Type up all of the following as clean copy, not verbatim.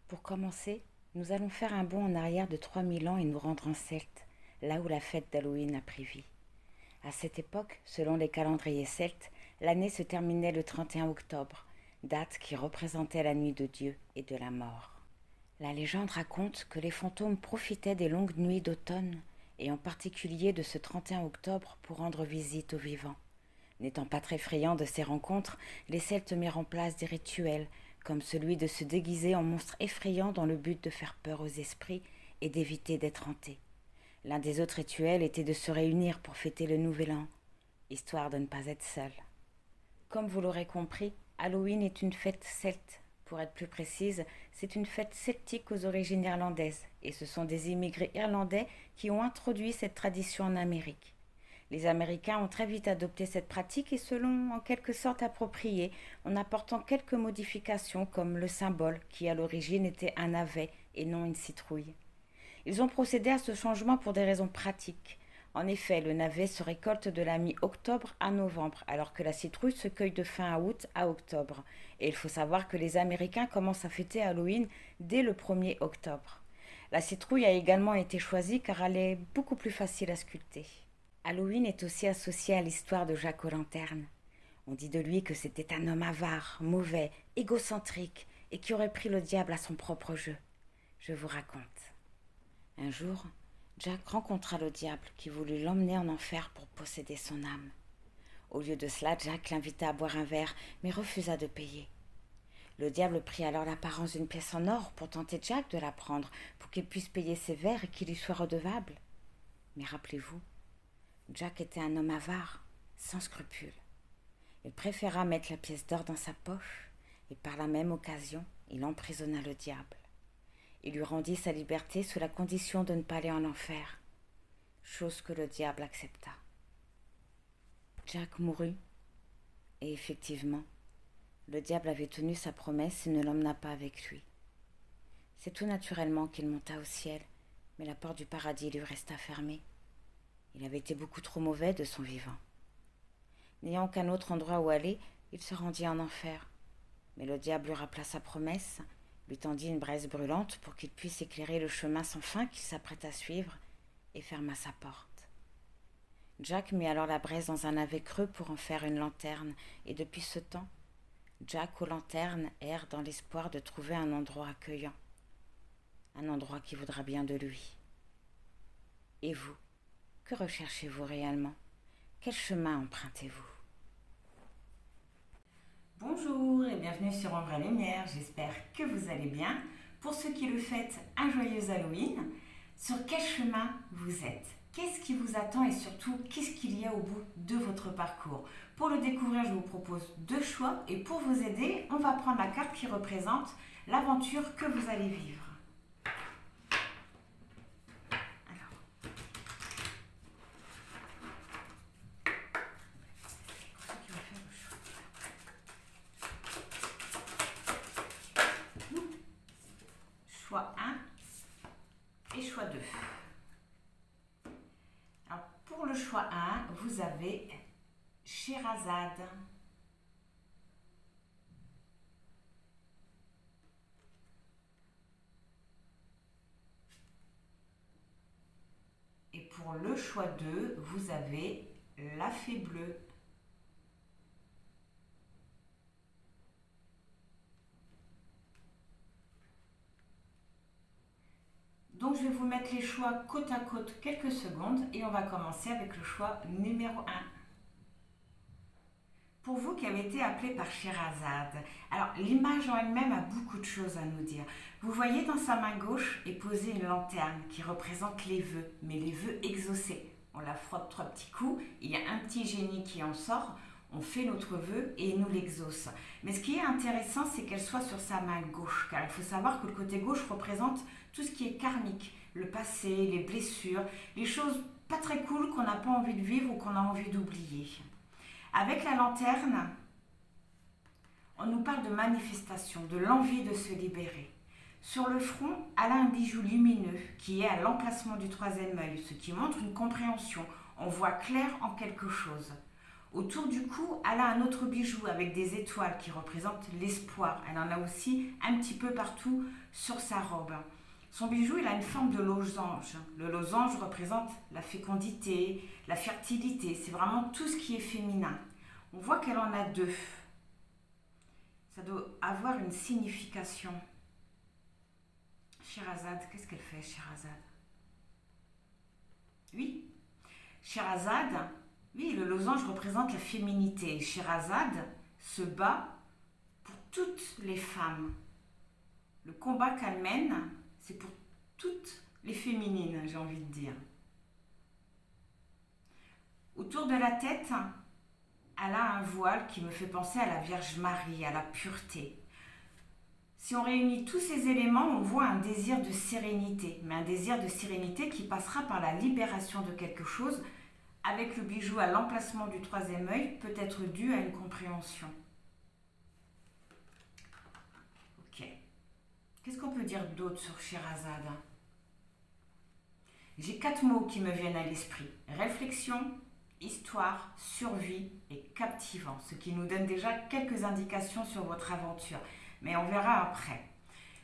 Pour commencer, nous allons faire un bond en arrière de 3000 ans et nous rendre en Celte, là où la fête d'Halloween a pris vie. À cette époque, selon les calendriers celtes, l'année se terminait le 31 octobre, date qui représentait la nuit de Dieu et de la mort. La légende raconte que les fantômes profitaient des longues nuits d'automne, et en particulier de ce 31 octobre pour rendre visite aux vivants. N'étant pas très friands de ces rencontres, les Celtes mirent en place des rituels, comme celui de se déguiser en monstres effrayants dans le but de faire peur aux esprits et d'éviter d'être hantés. L'un des autres rituels était de se réunir pour fêter le Nouvel An, histoire de ne pas être seul. Comme vous l'aurez compris, Halloween est une fête celte. Pour être plus précise, c'est une fête celtique aux origines irlandaises, et ce sont des immigrés irlandais qui ont introduit cette tradition en Amérique. Les Américains ont très vite adopté cette pratique et se l'ont en quelque sorte appropriée en apportant quelques modifications comme le symbole qui à l'origine était un navet et non une citrouille. Ils ont procédé à ce changement pour des raisons pratiques. En effet, le navet se récolte de la mi-octobre à novembre, alors que la citrouille se cueille de fin août à octobre. Et il faut savoir que les Américains commencent à fêter Halloween dès le 1er octobre. La citrouille a également été choisie car elle est beaucoup plus facile à sculpter. Halloween est aussi associé à l'histoire de Jacques aux Lanternes. On dit de lui que c'était un homme avare, mauvais, égocentrique et qui aurait pris le diable à son propre jeu. Je vous raconte. Un jour, Jack rencontra le diable qui voulut l'emmener en enfer pour posséder son âme. Au lieu de cela, Jack l'invita à boire un verre, mais refusa de payer. Le diable prit alors l'apparence d'une pièce en or pour tenter Jack de la prendre, pour qu'il puisse payer ses verres et qu'il lui soit redevable. Mais rappelez-vous, Jack était un homme avare, sans scrupules. Il préféra mettre la pièce d'or dans sa poche, et par la même occasion, il emprisonna le diable. Il lui rendit sa liberté sous la condition de ne pas aller en enfer, chose que le diable accepta. Jack mourut, et effectivement, le diable avait tenu sa promesse et ne l'emmena pas avec lui. C'est tout naturellement qu'il monta au ciel, mais la porte du paradis lui resta fermée. Il avait été beaucoup trop mauvais de son vivant. N'ayant qu'un autre endroit où aller, il se rendit en enfer. Mais le diable lui rappela sa promesse, lui tendit une braise brûlante pour qu'il puisse éclairer le chemin sans fin qu'il s'apprête à suivre, et ferma sa porte. Jack mit alors la braise dans un navet creux pour en faire une lanterne, et depuis ce temps, Jack aux lanternes erre dans l'espoir de trouver un endroit accueillant, un endroit qui voudra bien de lui. Et vous, que recherchez-vous réellement? Quel chemin empruntez-vous? Bonjour et bienvenue sur Ombre et Lumière, j'espère que vous allez bien. Pour ceux qui le fêtent, un joyeux Halloween. Sur quel chemin vous êtes? Qu'est-ce qui vous attend et surtout, qu'est-ce qu'il y a au bout de votre parcours? Pour le découvrir, je vous propose deux choix et pour vous aider, on va prendre la carte qui représente l'aventure que vous allez vivre. Alors, pour ceux qui veulent faire le choix. Choix 1 et choix 2. Alors, pour le choix 1, vous avez Scheherazade. Et pour le choix 2, vous avez la fée bleue. Donc je vais vous mettre les choix côte à côte quelques secondes et on va commencer avec le choix numéro 1. Pour vous qui avez été appelé par Scheherazade, alors l'image en elle-même a beaucoup de choses à nous dire. Vous voyez dans sa main gauche est posée une lanterne qui représente les vœux, mais les vœux exaucés. On la frotte 3 petits coups, il y a un petit génie qui en sort, on fait notre vœu et il nous l'exauce. Mais ce qui est intéressant, c'est qu'elle soit sur sa main gauche, car il faut savoir que le côté gauche représente tout ce qui est karmique, le passé, les blessures, les choses pas très cool qu'on n'a pas envie de vivre ou qu'on a envie d'oublier. Avec la lanterne, On nous parle de manifestation, de l'envie de se libérer. Sur le front, elle a un bijou lumineux qui est à l'emplacement du troisième œil, ce qui montre une compréhension. On voit clair en quelque chose. Autour du cou, elle a un autre bijou avec des étoiles qui représentent l'espoir. Elle en a aussi un petit peu partout sur sa robe. Son bijou, il a une forme de losange. Le losange représente la fécondité, la fertilité. C'est vraiment tout ce qui est féminin. On voit qu'elle en a deux. Ça doit avoir une signification. Scheherazade, qu'est-ce qu'elle fait, Scheherazade? Oui, Scheherazade, oui, le losange représente la féminité. Scheherazade se bat pour toutes les femmes. Le combat qu'elle mène, c'est pour toutes les féminines, j'ai envie de dire. Autour de la tête, elle a un voile qui me fait penser à la Vierge Marie, à la pureté. Si on réunit tous ces éléments, on voit un désir de sérénité, mais un désir de sérénité qui passera par la libération de quelque chose, avec le bijou à l'emplacement du troisième œil, peut être dû à une compréhension. Ok. Qu'est-ce qu'on peut dire d'autre sur Scheherazade? J'ai 4 mots qui me viennent à l'esprit. Réflexion, histoire, survie et captivant, ce qui nous donne déjà quelques indications sur votre aventure. Mais on verra après.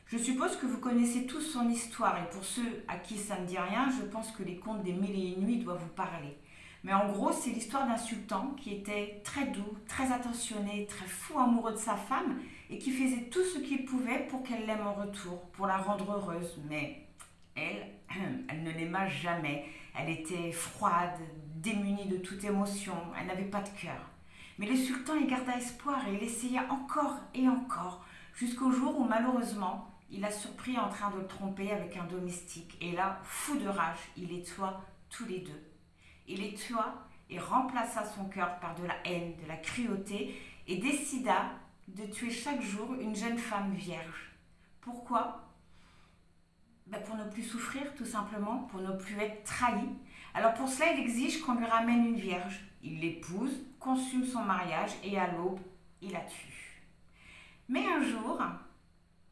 Je suppose que vous connaissez tous son histoire et pour ceux à qui ça ne dit rien, je pense que les contes des Mille et une nuits doivent vous parler. Mais en gros, c'est l'histoire d'un sultan qui était très doux, très attentionné, très fou amoureux de sa femme et qui faisait tout ce qu'il pouvait pour qu'elle l'aime en retour, pour la rendre heureuse. Mais elle ne l'aima jamais. Elle était froide, démunie de toute émotion, elle n'avait pas de cœur. Mais le sultan y garda espoir et il essaya encore et encore, jusqu'au jour où malheureusement, il a surpris en train de le tromper avec un domestique. Et là, fou de rage, il les tua tous les deux. Il les tua et remplaça son cœur par de la haine, de la cruauté et décida de tuer chaque jour une jeune femme vierge. Pourquoi? Pour ne plus souffrir, tout simplement, pour ne plus être trahi. Alors pour cela, il exige qu'on lui ramène une vierge. Il l'épouse, consume son mariage et à l'aube, il la tue. Mais un jour,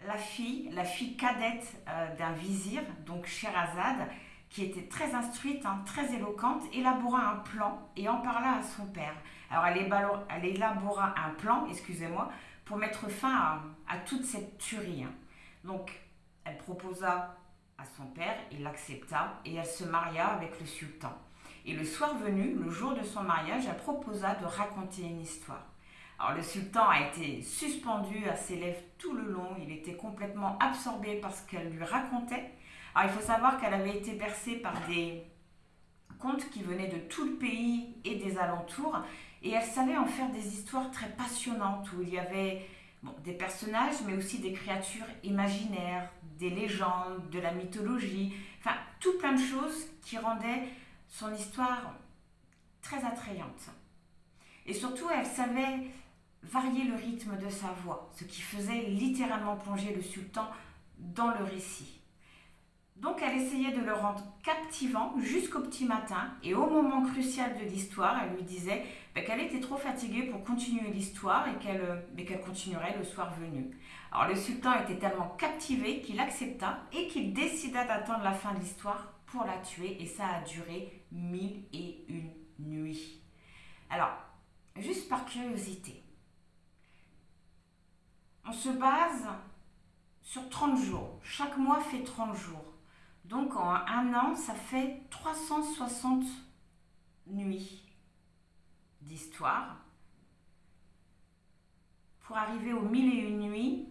la fille cadette d'un vizir, donc Scheherazade, qui était très instruite, très éloquente, élabora un plan et en parla à son père. Alors elle élabora un plan, pour mettre fin à toute cette tuerie. Donc elle proposa à son père, il l'accepta et elle se maria avec le sultan. Et le soir venu, le jour de son mariage, elle proposa de raconter une histoire. Alors le sultan a été suspendu à ses lèvres tout le long, il était complètement absorbé par ce qu'elle lui racontait. Alors il faut savoir qu'elle avait été bercée par des contes qui venaient de tout le pays et des alentours, et elle savait en faire des histoires très passionnantes où il y avait des personnages, mais aussi des créatures imaginaires, des légendes, de la mythologie, enfin tout plein de choses qui rendaient son histoire très attrayante. Et surtout, elle savait varier le rythme de sa voix, ce qui faisait littéralement plonger le sultan dans le récit. Donc elle essayait de le rendre captivant jusqu'au petit matin et au moment crucial de l'histoire, elle lui disait qu'elle était trop fatiguée pour continuer l'histoire et qu'elle continuerait le soir venu. Alors le sultan était tellement captivé qu'il accepta et qu'il décida d'attendre la fin de l'histoire pour la tuer et ça a duré 1001 nuits. Alors, juste par curiosité, on se base sur 30 jours. Chaque mois fait 30 jours. Donc en un an, ça fait 360 nuits d'histoire. Pour arriver aux 1001 nuits,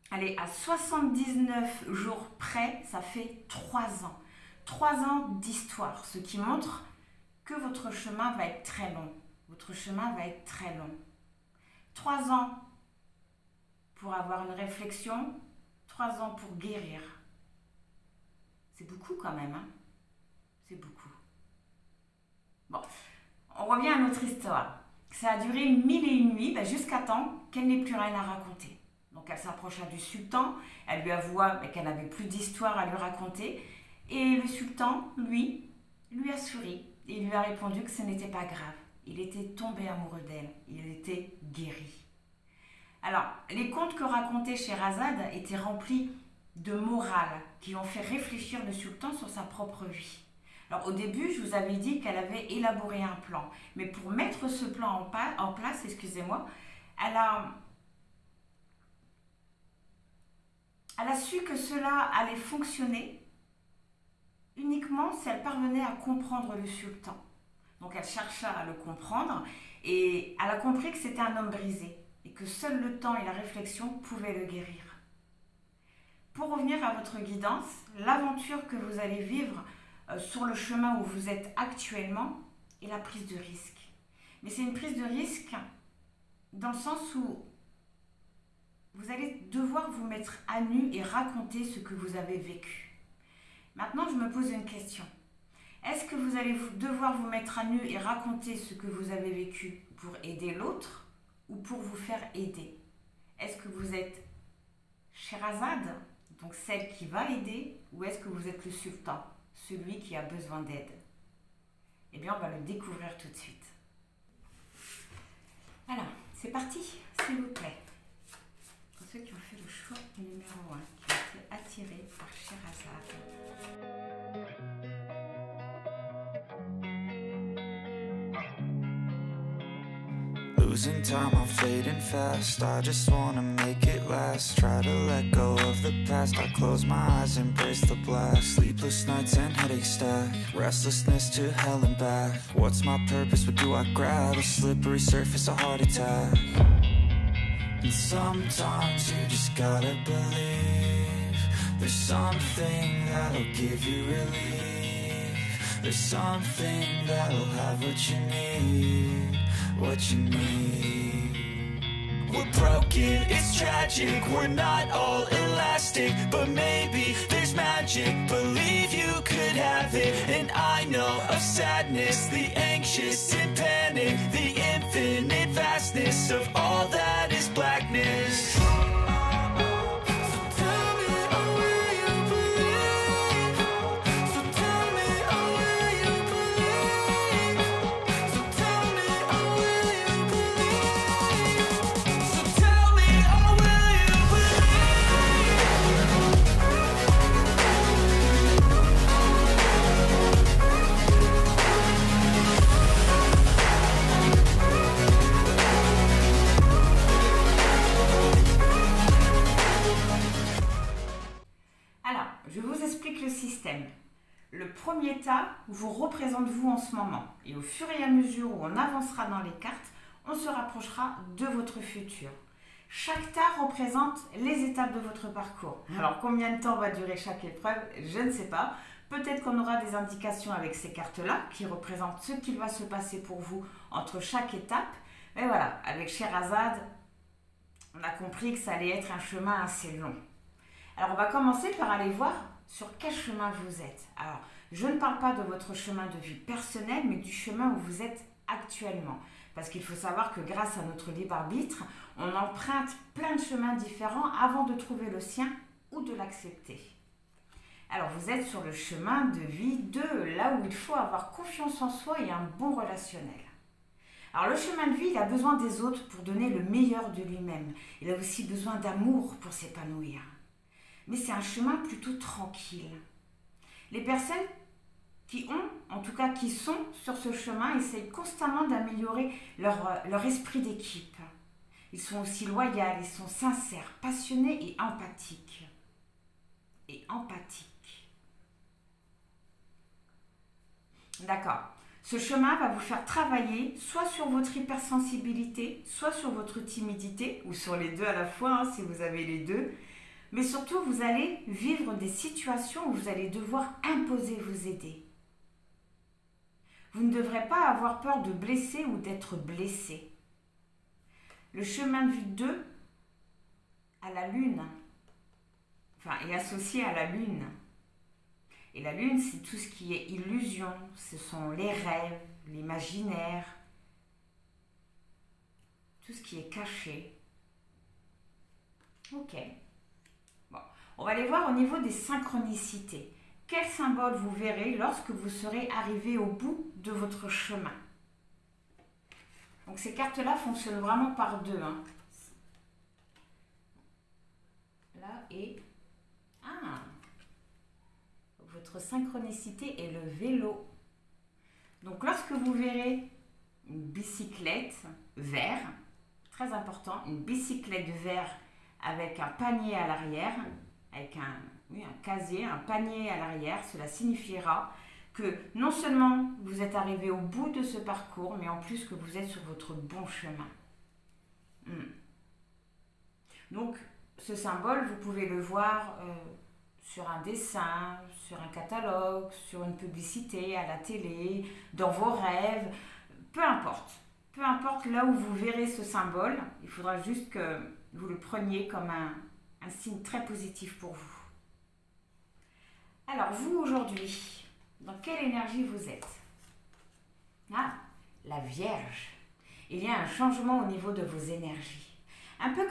allez, à 79 jours près, ça fait 3 ans. 3 ans d'histoire, ce qui montre que votre chemin va être très long. Votre chemin va être très long. 3 ans pour avoir une réflexion, 3 ans pour guérir. C'est beaucoup quand même, hein? C'est beaucoup. Bon, on revient à notre histoire. Ça a duré 1001 nuits, jusqu'à temps qu'elle n'ait plus rien à raconter. Donc elle s'approcha du sultan, elle lui avoua qu'elle n'avait plus d'histoire à lui raconter. Et le sultan, lui a souri et il lui a répondu que ce n'était pas grave. Il était tombé amoureux d'elle, il était guéri. Alors, les contes que racontait Scheherazade étaient remplis de morale, qui ont fait réfléchir le sultan sur sa propre vie. Alors, au début, je vous avais dit qu'elle avait élaboré un plan, mais pour mettre ce plan en place, excusez-moi, elle a su que cela allait fonctionner uniquement si elle parvenait à comprendre le sultan. Donc elle chercha à le comprendre et elle a compris que c'était un homme brisé et que seul le temps et la réflexion pouvaient le guérir. Pour revenir à votre guidance, l'aventure que vous allez vivre sur le chemin où vous êtes actuellement est la prise de risque. Mais c'est une prise de risque dans le sens où vous allez devoir vous mettre à nu et raconter ce que vous avez vécu. Maintenant, je me pose une question. Est-ce que vous allez devoir vous mettre à nu et raconter ce que vous avez vécu pour aider l'autre ou pour vous faire aider? Est-ce que vous êtes Scheherazade, donc celle qui va aider, ou est-ce que vous êtes le sultan, celui qui a besoin d'aide? Eh bien, on va le découvrir tout de suite. Alors, c'est parti, s'il vous plaît. Pour ceux qui ont fait le choix numéro 1, qui ont été attirés par Scheherazade. Losing time, I'm fading fast. I just wanna make it last. Try to let go of the past. I close my eyes, embrace the blast. Sleepless nights and headaches stack. Restlessness to hell and back. What's my purpose? What do I grab? A slippery surface, a heart attack. And sometimes you just gotta believe there's something that'll give you relief. There's something that'll have what you need. What you need. We're broken, it's tragic. We're not all elastic, but maybe there's magic. Believe you could have it. And I know of sadness, the anxious and panic, the infinite vastness of all that is blackness. Le premier tas vous représente vous en ce moment. Et au fur et à mesure où on avancera dans les cartes, on se rapprochera de votre futur. Chaque tas représente les étapes de votre parcours. Alors combien de temps va durer chaque épreuve, je ne sais pas. Peut-être qu'on aura des indications avec ces cartes-là qui représentent ce qu'il va se passer pour vous entre chaque étape. Mais voilà, avec Scheherazade, on a compris que ça allait être un chemin assez long. Alors on va commencer par aller voir sur quel chemin vous êtes. Alors, je ne parle pas de votre chemin de vie personnel, mais du chemin où vous êtes actuellement. Parce qu'il faut savoir que grâce à notre libre arbitre, on emprunte plein de chemins différents avant de trouver le sien ou de l'accepter. Alors, vous êtes sur le chemin de vie de là où il faut avoir confiance en soi et un bon relationnel. Alors, le chemin de vie, il a besoin des autres pour donner le meilleur de lui-même. Il a aussi besoin d'amour pour s'épanouir. Mais c'est un chemin plutôt tranquille. Les personnes qui sont sur ce chemin, essayent constamment d'améliorer leur esprit d'équipe. Ils sont aussi loyaux, ils sont sincères, passionnés et empathiques. D'accord. Ce chemin va vous faire travailler soit sur votre hypersensibilité, soit sur votre timidité, ou sur les deux à la fois, si vous avez les deux. Mais surtout, vous allez vivre des situations où vous allez devoir imposer vous aider. Vous ne devrez pas avoir peur de blesser ou d'être blessé. Le chemin de vie 2 à la lune, est associé à la lune. Et la lune, c'est tout ce qui est illusion, ce sont les rêves, l'imaginaire, tout ce qui est caché. Ok. On va aller voir au niveau des synchronicités. Quel symbole vous verrez lorsque vous serez arrivé au bout de votre chemin? Donc ces cartes-là fonctionnent vraiment par deux. Voilà, et votre synchronicité est le vélo. Donc lorsque vous verrez une bicyclette vert, très important, une bicyclette vert avec un panier à l'arrière, avec un casier, un panier à l'arrière, cela signifiera que non seulement vous êtes arrivé au bout de ce parcours, mais en plus que vous êtes sur votre bon chemin. Donc ce symbole, vous pouvez le voir sur un dessin, sur un catalogue, sur une publicité, à la télé, dans vos rêves, peu importe. Peu importe là où vous verrez ce symbole, il faudra juste que vous le preniez comme un signe très positif pour vous. Alors vous aujourd'hui, dans quelle énergie vous êtes? La Vierge. Il y a un changement au niveau de vos énergies. Un petit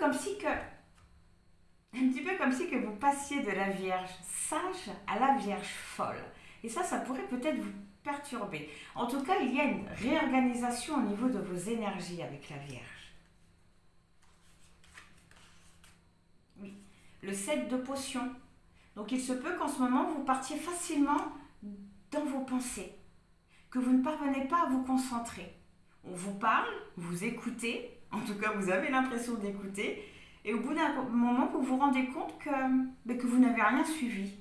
peu comme si que vous passiez de la Vierge sage à la Vierge folle. Et ça pourrait peut-être vous perturber. En tout cas, il y a une réorganisation au niveau de vos énergies avec la Vierge. Oui, le 7 de potions. Donc il se peut qu'en ce moment, vous partiez facilement dans vos pensées, que vous ne parvenez pas à vous concentrer. On vous parle, vous écoutez, en tout cas vous avez l'impression d'écouter, et au bout d'un moment, vous vous rendez compte que vous n'avez rien suivi.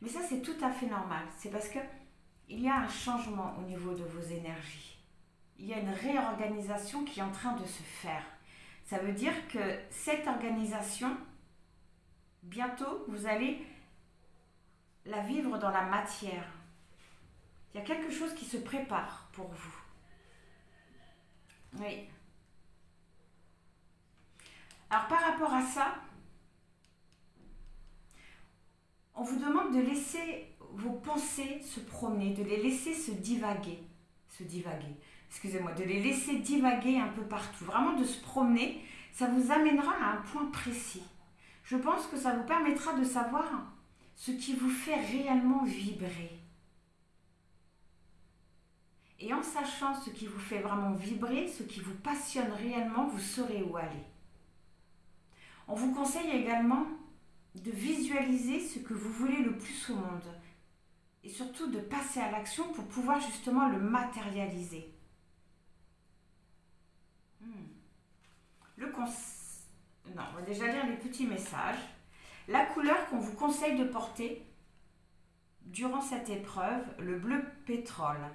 Mais ça, c'est tout à fait normal. C'est parce qu'il y a un changement au niveau de vos énergies. Il y a une réorganisation qui est en train de se faire. Ça veut dire que cette organisation, bientôt, vous allez la vivre dans la matière. Il y a quelque chose qui se prépare pour vous. Oui. Alors par rapport à ça, on vous demande de laisser vos pensées se promener, de les laisser se divaguer, excusez-moi, de les laisser divaguer un peu partout, vraiment de se promener, ça vous amènera à un point précis. Je pense que ça vous permettra de savoir ce qui vous fait réellement vibrer. Et en sachant ce qui vous fait vraiment vibrer, ce qui vous passionne réellement, vous saurez où aller. On vous conseille également de visualiser ce que vous voulez le plus au monde et surtout de passer à l'action pour pouvoir justement le matérialiser. On va déjà lire les petits messages. La couleur qu'on vous conseille de porter durant cette épreuve, le bleu pétrole.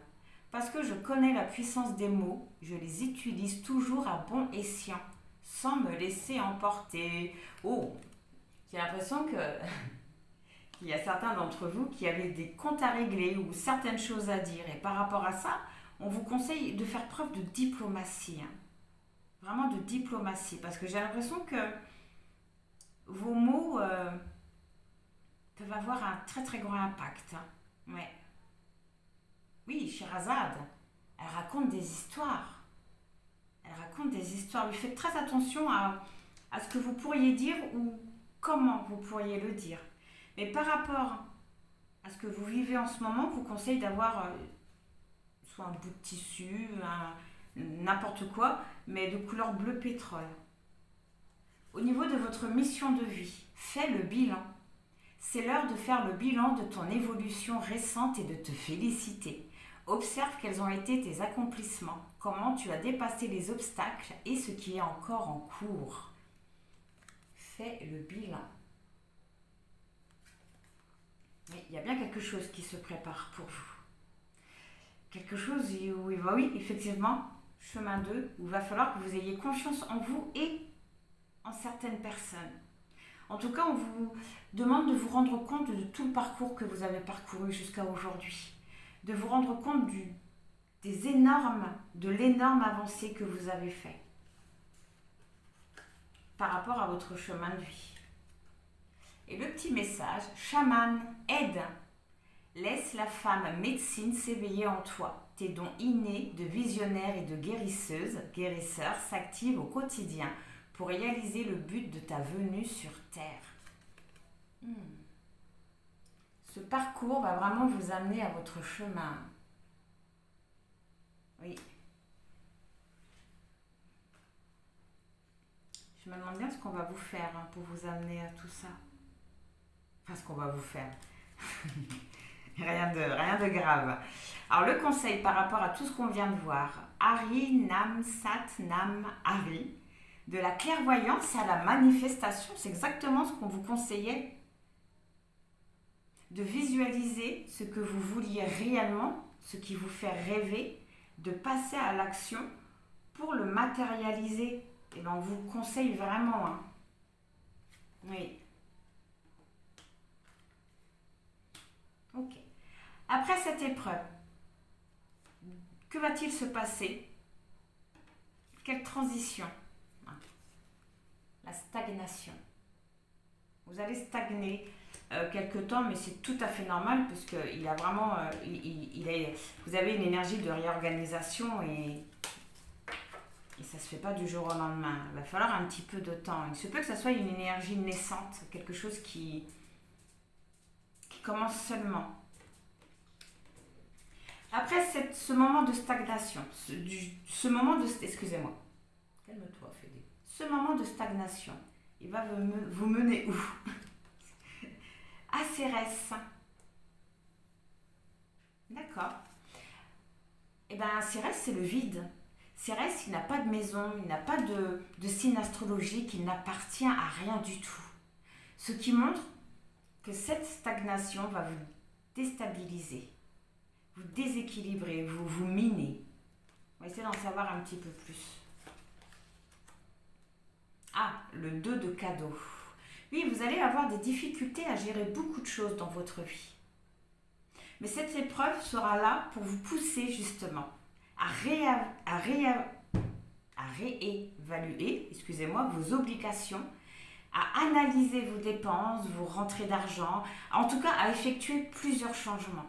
Parce que je connais la puissance des mots, je les utilise toujours à bon escient, sans me laisser emporter. Oh, j'ai l'impression qu'il y a certains d'entre vous qui avaient des comptes à régler ou certaines choses à dire. Et par rapport à ça, on vous conseille de faire preuve de diplomatie. Vraiment de diplomatie. Parce que j'ai l'impression que vos mots peuvent avoir un très très grand impact. Ouais. Oui, Sherazade, elle raconte des histoires. Vous faites très attention à ce que vous pourriez dire ou comment vous pourriez le dire. Mais par rapport à ce que vous vivez en ce moment, je vous conseille d'avoir soit un bout de tissu, n'importe quoi, mais de couleur bleu pétrole. Au niveau de votre mission de vie, fais le bilan. C'est l'heure de faire le bilan de ton évolution récente et de te féliciter. Observe quels ont été tes accomplissements, comment tu as dépassé les obstacles et ce qui est encore en cours. Fais le bilan. Mais il y a bien quelque chose qui se prépare pour vous. Quelque chose où oui, effectivement, chemin 2, où il va falloir que vous ayez confiance en vous et en certaines personnes. En tout cas, on vous demande de vous rendre compte de tout le parcours que vous avez parcouru jusqu'à aujourd'hui. De vous rendre compte de l'énorme avancée que vous avez fait par rapport à votre chemin de vie. Et le petit message, chaman, aide. Laisse la femme médecine s'éveiller en toi. Tes dons innés de visionnaire et de guérisseur s'activent au quotidien pour réaliser le but de ta venue sur Terre. Ce parcours va vraiment vous amener à votre chemin. Oui. Je me demande bien ce qu'on va vous faire hein, pour vous amener à tout ça. Enfin, ce qu'on va vous faire. Rien de grave. Alors, le conseil par rapport à tout ce qu'on vient de voir. Hari, Nam, Sat, Nam, Hari. De la clairvoyance à la manifestation, c'est exactement ce qu'on vous conseillait. De visualiser ce que vous vouliez réellement, ce qui vous fait rêver, de passer à l'action pour le matérialiser. Et bien, on vous conseille vraiment. Hein. Oui. Ok. Après cette épreuve, que va-t-il se passer? Quelle transition? La stagnation. Vous allez stagner quelque temps, mais c'est tout à fait normal parce qu'il a vraiment, vous avez une énergie de réorganisation et ça ne se fait pas du jour au lendemain. Il va falloir un petit peu de temps. Il se peut que ça soit une énergie naissante, quelque chose qui commence seulement. Après ce moment de stagnation, ce moment de... Excusez-moi. Calme-toi, Fédé. Ce moment de stagnation, il va vous mener où? À Cérès. D'accord. Eh bien, Cérès, c'est le vide. Cérès, il n'a pas de maison, il n'a pas de signe astrologique, il n'appartient à rien du tout. Ce qui montre que cette stagnation va vous déstabiliser, vous déséquilibrer, vous miner. On va essayer d'en savoir un petit peu plus. Ah, le 2 de cadeau. Oui, vous allez avoir des difficultés à gérer beaucoup de choses dans votre vie. Mais cette épreuve sera là pour vous pousser justement à réévaluer, vos obligations, à analyser vos dépenses, vos rentrées d'argent, en tout cas à effectuer plusieurs changements.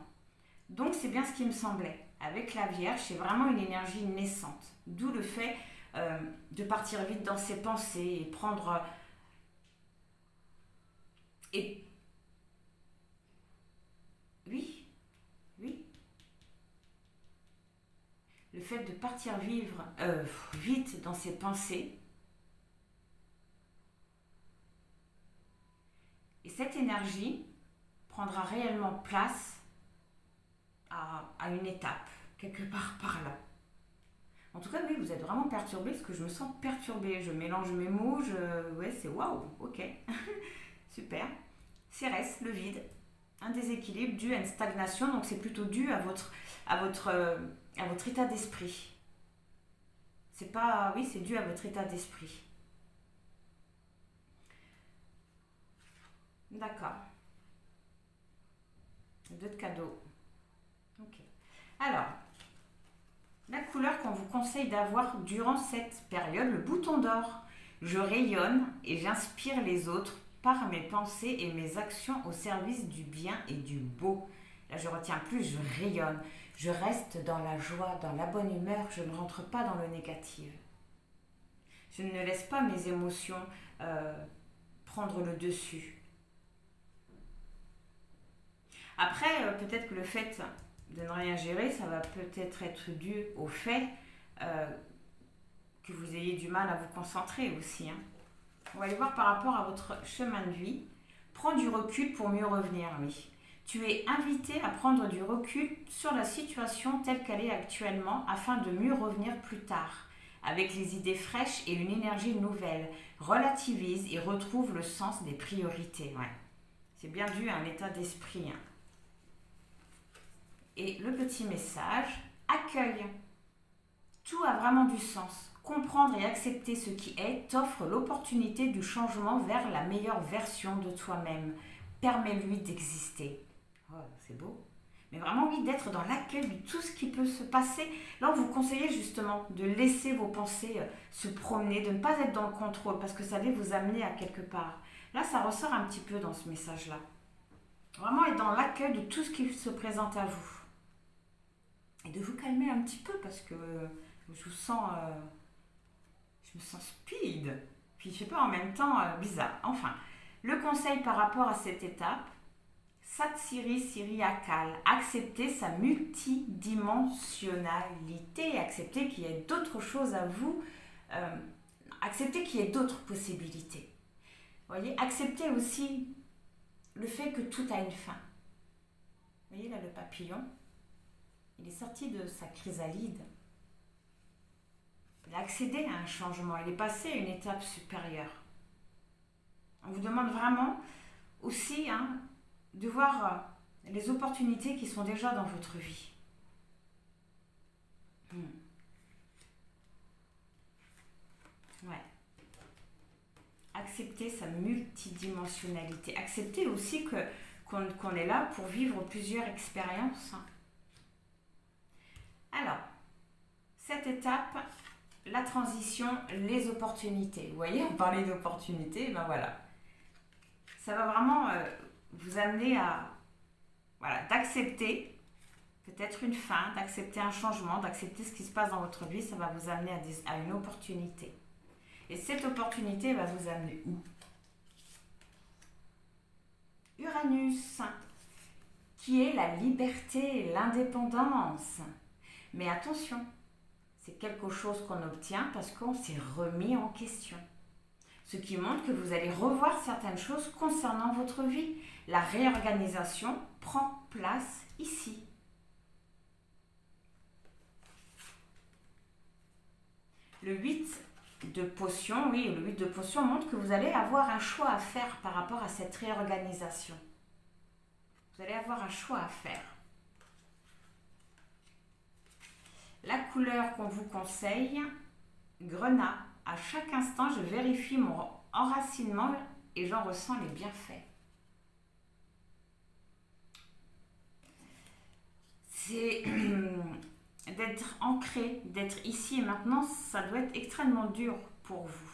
Donc c'est bien ce qui me semblait. Avec la Vierge, c'est vraiment une énergie naissante. D'où le fait de partir vite dans ses pensées et prendre... Oui. Le fait de partir vite dans ses pensées. Et cette énergie prendra réellement place à une étape, quelque part par là. En tout cas, oui, vous êtes vraiment perturbé, parce que je me sens perturbée. Je mélange mes mots, ouais, c'est waouh, ok. Super. Cérès, le vide, un déséquilibre dû à une stagnation, donc c'est plutôt dû à votre état d'esprit. C'est pas, oui, c'est dû à votre état d'esprit. D'accord. 2 de cadeaux. Ok. Alors, la couleur qu'on vous conseille d'avoir durant cette période, le bouton d'or. Je rayonne et j'inspire les autres par mes pensées et mes actions au service du bien et du beau. Là, je retiens plus, je rayonne. Je reste dans la joie, dans la bonne humeur. Je ne rentre pas dans le négatif. Je ne laisse pas mes émotions prendre le dessus. Après, peut-être que le fait de ne rien gérer, ça va peut-être être dû au fait que vous ayez du mal à vous concentrer aussi. Hein. On va aller voir par rapport à votre chemin de vie. Prends du recul pour mieux revenir, oui. Tu es invité à prendre du recul sur la situation telle qu'elle est actuellement afin de mieux revenir plus tard. Avec les idées fraîches et une énergie nouvelle. Relativise et retrouve le sens des priorités. Ouais. C'est bien dû à un état d'esprit. Hein. Et le petit message, accueille. Tout a vraiment du sens. Comprendre et accepter ce qui est t'offre l'opportunité du changement vers la meilleure version de toi-même. Permets-lui d'exister. Oh, c'est beau. Mais vraiment, oui, d'être dans l'accueil de tout ce qui peut se passer. Là, on vous conseille justement de laisser vos pensées se promener, de ne pas être dans le contrôle parce que ça allait vous amener à quelque part. Là, ça ressort un petit peu dans ce message-là. Vraiment être dans l'accueil de tout ce qui se présente à vous. Et de vous calmer un petit peu parce que je me sens speed. Puis je sais pas, en même temps bizarre. Enfin, le conseil par rapport à cette étape, Satsiri Siri Akal, accepter sa multidimensionnalité, accepter qu'il y ait d'autres choses à vous, Accepter qu'il y ait d'autres possibilités. Vous voyez, accepter aussi le fait que tout a une fin. Vous voyez là le papillon, il est sorti de sa chrysalide. Il a accédé à un changement, il est passé à une étape supérieure. On vous demande vraiment aussi de voir les opportunités qui sont déjà dans votre vie. Ouais. Accepter sa multidimensionnalité. Accepter aussi qu'on est là pour vivre plusieurs expériences. Alors, cette étape, la transition, les opportunités. Vous voyez, on parlait d'opportunités, ben voilà. Ça va vraiment vous amener à d'accepter peut-être une fin, d'accepter un changement, d'accepter ce qui se passe dans votre vie. Ça va vous amener à une opportunité. Et cette opportunité va vous amener où? Uranus, qui est la liberté, l'indépendance. Mais attention, c'est quelque chose qu'on obtient parce qu'on s'est remis en question. Ce qui montre que vous allez revoir certaines choses concernant votre vie. La réorganisation prend place ici. Le 8 de potion, oui, le 8 de potion montre que vous allez avoir un choix à faire par rapport à cette réorganisation. Vous allez avoir un choix à faire. La couleur qu'on vous conseille, grenat. À chaque instant, je vérifie mon enracinement et j'en ressens les bienfaits. C'est d'être ancré, d'être ici et maintenant, ça doit être extrêmement dur pour vous.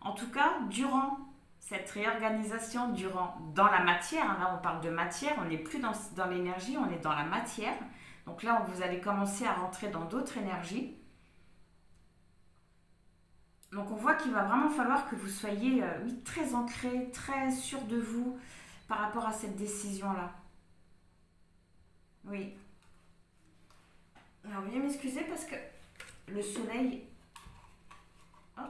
En tout cas, durant cette réorganisation, dans la matière, là on parle de matière, on n'est plus dans l'énergie, on est dans la matière. Donc là, vous allez commencer à rentrer dans d'autres énergies. Donc on voit qu'il va vraiment falloir que vous soyez très ancré, très sûr de vous par rapport à cette décision-là. Oui. Alors veuillez m'excuser parce que le soleil... Oh.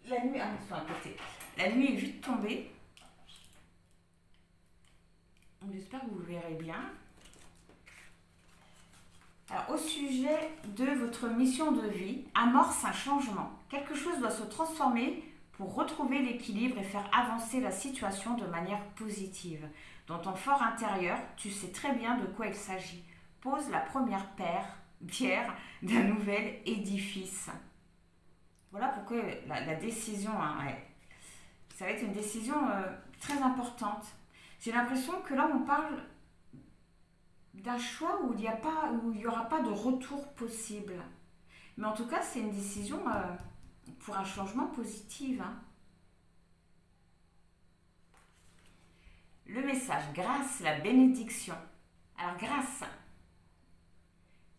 La nuit... Ah, ils sont à côté. La nuit est vite tombée. J'espère que vous le verrez bien. Alors, au sujet de votre mission de vie, amorce un changement. Quelque chose doit se transformer pour retrouver l'équilibre et faire avancer la situation de manière positive. Dans ton fort intérieur, tu sais très bien de quoi il s'agit. Pose la première pierre d'un nouvel édifice. Voilà pourquoi la décision, ça va être une décision très importante. J'ai l'impression que là, on parle d'un choix où il n'y aura pas de retour possible. Mais en tout cas, c'est une décision pour un changement positif. Le message, grâce, la bénédiction. Alors, grâce,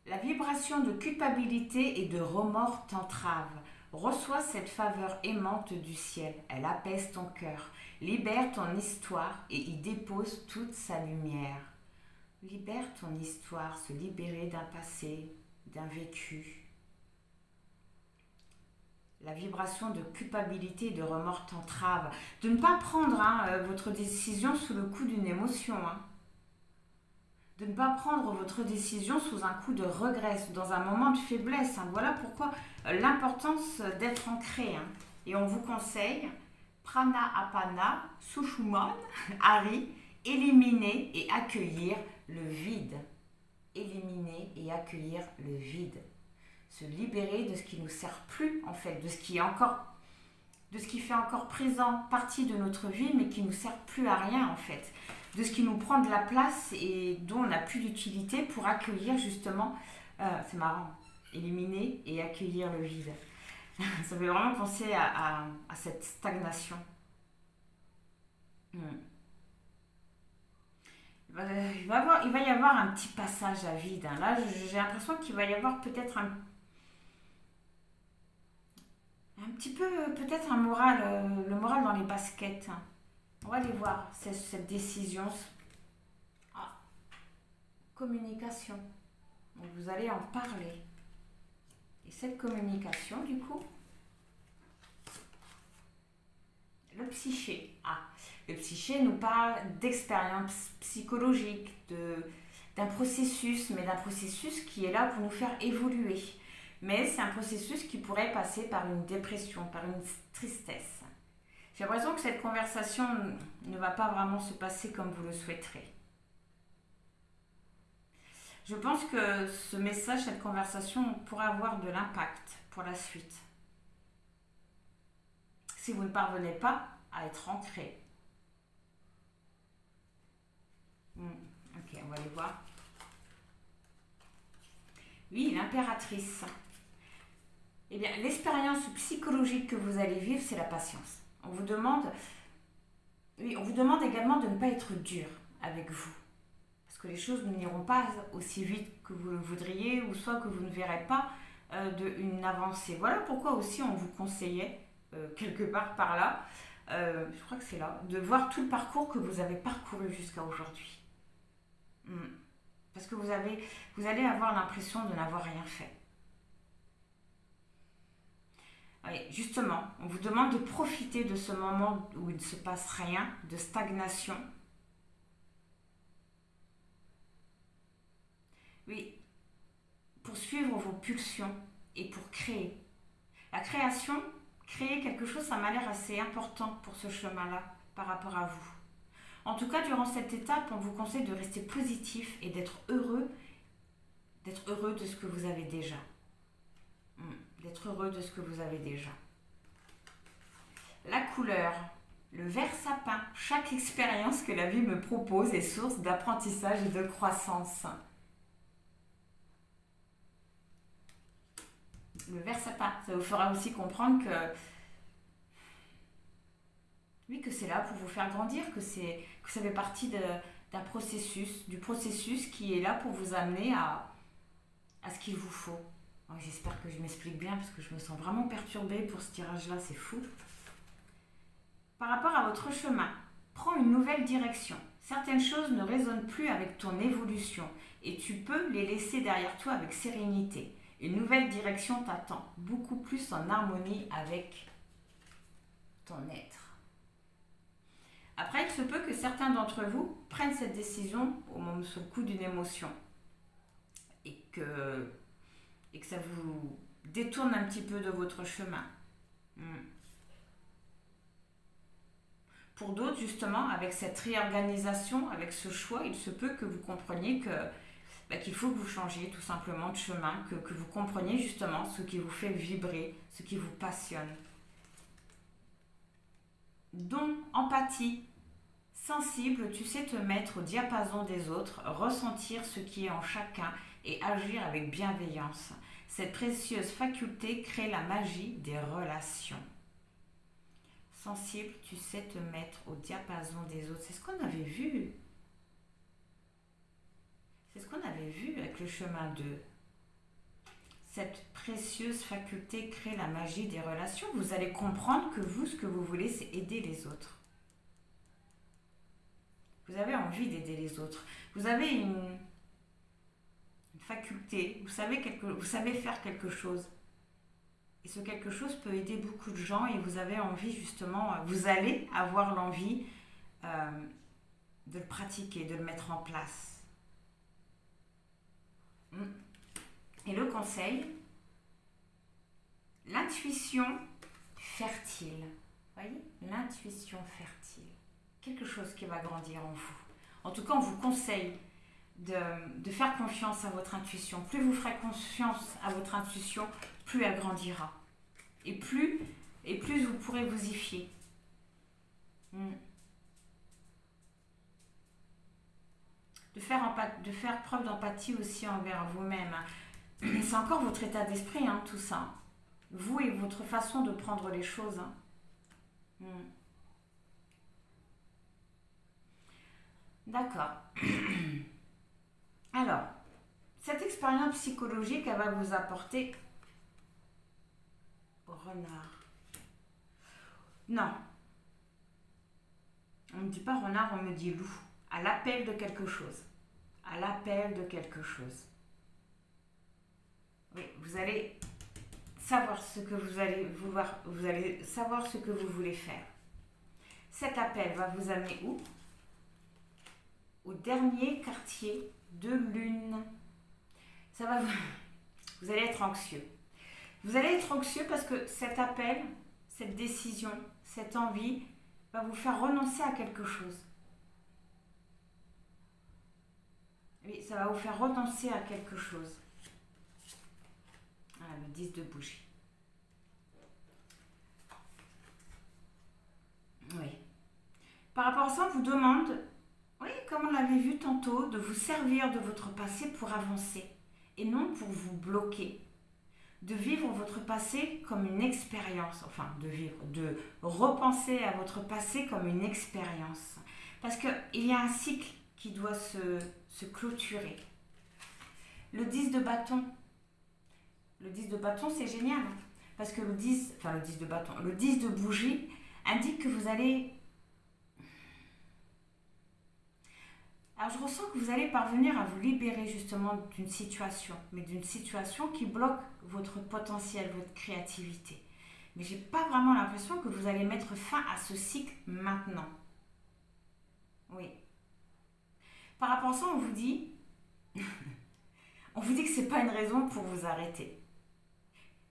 la vibration de culpabilité et de remords t'entrave. Reçois cette faveur aimante du ciel. Elle apaise ton cœur, libère ton histoire et y dépose toute sa lumière. Libère ton histoire, se libérer d'un passé, d'un vécu. La vibration de culpabilité et de remords t'entrave. De ne pas prendre votre décision sous le coup d'une émotion. De ne pas prendre votre décision sous un coup de regret, dans un moment de faiblesse. Voilà pourquoi l'importance d'être ancré. Et on vous conseille Prana Apana, Sushumon, Hari, éliminer et accueillir le vide. Éliminer et accueillir le vide. Se libérer de ce qui ne nous sert plus, en fait, de ce qui fait encore présent partie de notre vie, mais qui ne nous sert plus à rien, en fait. De ce qui nous prend de la place et dont on n'a plus d'utilité pour accueillir, justement, c'est marrant, éliminer et accueillir le vide. Ça fait vraiment penser à cette stagnation. Il va y avoir un petit passage à vide. Là, j'ai l'impression qu'il va y avoir peut-être un petit peu, peut-être le moral dans les baskets. On va aller voir cette décision. Communication. Donc vous allez en parler. Et cette communication, du coup, le psyché. Ah, le psyché nous parle d'expérience psychologique, d'un processus, mais d'un processus qui est là pour nous faire évoluer. Mais c'est un processus qui pourrait passer par une dépression, par une tristesse. J'ai l'impression que cette conversation ne va pas vraiment se passer comme vous le souhaiterez. Je pense que ce message, cette conversation pourrait avoir de l'impact pour la suite. Si vous ne parvenez pas à être ancré. Ok, on va aller voir. Oui, l'impératrice. Eh bien, l'expérience psychologique que vous allez vivre, c'est la patience. On vous demande également de ne pas être dur avec vous. Parce que les choses n'iront pas aussi vite que vous le voudriez, ou soit que vous ne verrez pas une avancée. Voilà pourquoi aussi on vous conseillait, quelque part par là, je crois que c'est là, de voir tout le parcours que vous avez parcouru jusqu'à aujourd'hui. Parce que vous allez avoir l'impression de n'avoir rien fait. Oui, justement, on vous demande de profiter de ce moment où il ne se passe rien, de stagnation. Oui, pour suivre vos pulsions et pour créer. La création, créer quelque chose, ça m'a l'air assez important pour ce chemin-là par rapport à vous. En tout cas, durant cette étape, on vous conseille de rester positif et d'être heureux de ce que vous avez déjà. D'être heureux de ce que vous avez déjà. La couleur, le vert sapin. Chaque expérience que la vie me propose est source d'apprentissage et de croissance. Le vert sapin, ça vous fera aussi comprendre que oui, que c'est là pour vous faire grandir, que ça fait partie d'un processus, du processus qui est là pour vous amener à ce qu'il vous faut. J'espère que je m'explique bien parce que je me sens vraiment perturbée pour ce tirage-là, c'est fou. Par rapport à votre chemin, prends une nouvelle direction. Certaines choses ne résonnent plus avec ton évolution et tu peux les laisser derrière toi avec sérénité. Une nouvelle direction t'attend, beaucoup plus en harmonie avec ton être. Après, il se peut que certains d'entre vous prennent cette décision sous le coup d'une émotion et que ça vous détourne un petit peu de votre chemin. Pour d'autres, justement, avec cette réorganisation, avec ce choix, il se peut que vous compreniez qu'il faut que vous changiez tout simplement de chemin, que vous compreniez justement ce qui vous fait vibrer, ce qui vous passionne. Don, empathie, sensible, tu sais te mettre au diapason des autres, ressentir ce qui est en chacun et agir avec bienveillance. Cette précieuse faculté crée la magie des relations. Sensible, tu sais te mettre au diapason des autres. C'est ce qu'on avait vu. C'est ce qu'on avait vu avec le chemin 2. Cette précieuse faculté crée la magie des relations. Vous allez comprendre que vous, ce que vous voulez, c'est aider les autres. Vous avez envie d'aider les autres. Vous avez une faculté. Vous savez faire quelque chose. Et ce quelque chose peut aider beaucoup de gens et vous avez envie justement, vous allez avoir l'envie de le pratiquer, de le mettre en place. Et le conseil, l'intuition fertile. Vous voyez, l'intuition fertile. Quelque chose qui va grandir en vous. En tout cas, on vous conseille de faire confiance à votre intuition. Plus vous ferez confiance à votre intuition, plus elle grandira. Et plus vous pourrez vous y fier. De faire preuve d'empathie aussi envers vous-même. C'est encore votre état d'esprit, tout ça. Vous et votre façon de prendre les choses. D'accord. Alors, cette expérience psychologique, elle va vous apporter renard. Non. On ne me dit pas renard, on me dit loup. À l'appel de quelque chose. À l'appel de quelque chose. Oui, vous allez savoir ce que vous allez vouloir, vous allez savoir ce que vous voulez faire. Cet appel va vous amener où? Au dernier quartier de lune. Ça va vous allez être anxieux. Vous allez être anxieux parce que cet appel, cette décision, cette envie va vous faire renoncer à quelque chose. Oui, ça va vous faire renoncer à quelque chose. Voilà, le 10 de bougie. Oui. Par rapport à ça, on vous demande, oui, comme on l'avait vu tantôt, de vous servir de votre passé pour avancer et non pour vous bloquer. De vivre votre passé comme une expérience, enfin de repenser à votre passé comme une expérience. Parce qu'il y a un cycle qui doit se clôturer. Le 10 de bâton. Le 10 de bâton, c'est génial. Parce que le 10 de bougie indique que vous allez... Alors je ressens que vous allez parvenir à vous libérer justement d'une situation, mais d'une situation qui bloque votre potentiel, votre créativité. Mais j'ai pas vraiment l'impression que vous allez mettre fin à ce cycle maintenant. Oui. Par rapport à ça, on vous dit que c'est pas une raison pour vous arrêter.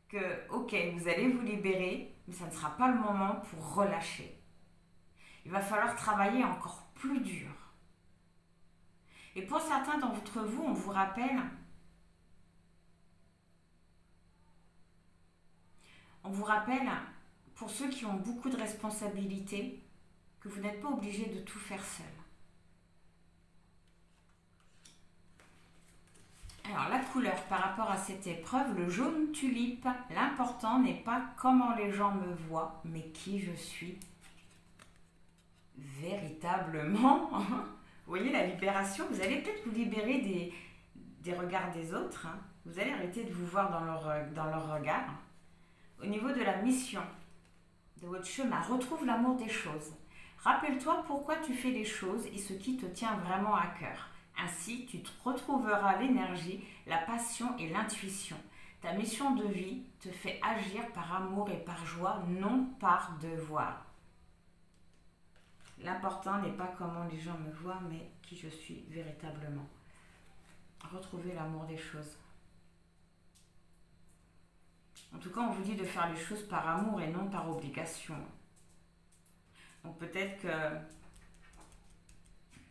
Que, ok, vous allez vous libérer, mais ça ne sera pas le moment pour relâcher. Il va falloir travailler encore plus dur. Et pour certains d'entre vous, on vous rappelle, pour ceux qui ont beaucoup de responsabilités, que vous n'êtes pas obligé de tout faire seul. Alors la couleur par rapport à cette épreuve, le jaune tulipe, l'important n'est pas comment les gens me voient, mais qui je suis véritablement. Vous voyez la libération, vous allez peut-être vous libérer des regards des autres. Hein. Vous allez arrêter de vous voir dans leur regard. Au niveau de la mission, de votre chemin, retrouve l'amour des choses. Rappelle-toi pourquoi tu fais les choses et ce qui te tient vraiment à cœur. Ainsi, tu te retrouveras l'énergie, la passion et l'intuition. Ta mission de vie te fait agir par amour et par joie, non par devoir. L'important n'est pas comment les gens me voient, mais qui je suis véritablement. Retrouver l'amour des choses. En tout cas, on vous dit de faire les choses par amour et non par obligation. Donc peut-être que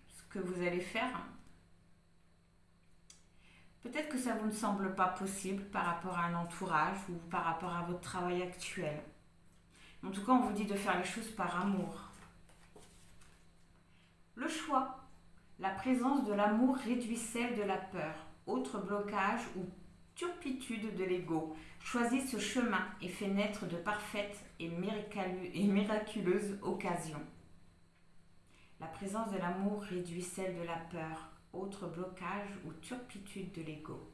ce que vous allez faire, peut-être que ça vous ne semble pas possible par rapport à un entourage ou par rapport à votre travail actuel. En tout cas, on vous dit de faire les choses par amour. Le choix. La présence de l'amour réduit celle de la peur, autre blocage ou turpitude de l'ego. Choisis ce chemin et fais naître de parfaites et miraculeuses occasions. La présence de l'amour réduit celle de la peur, autre blocage ou turpitude de l'ego.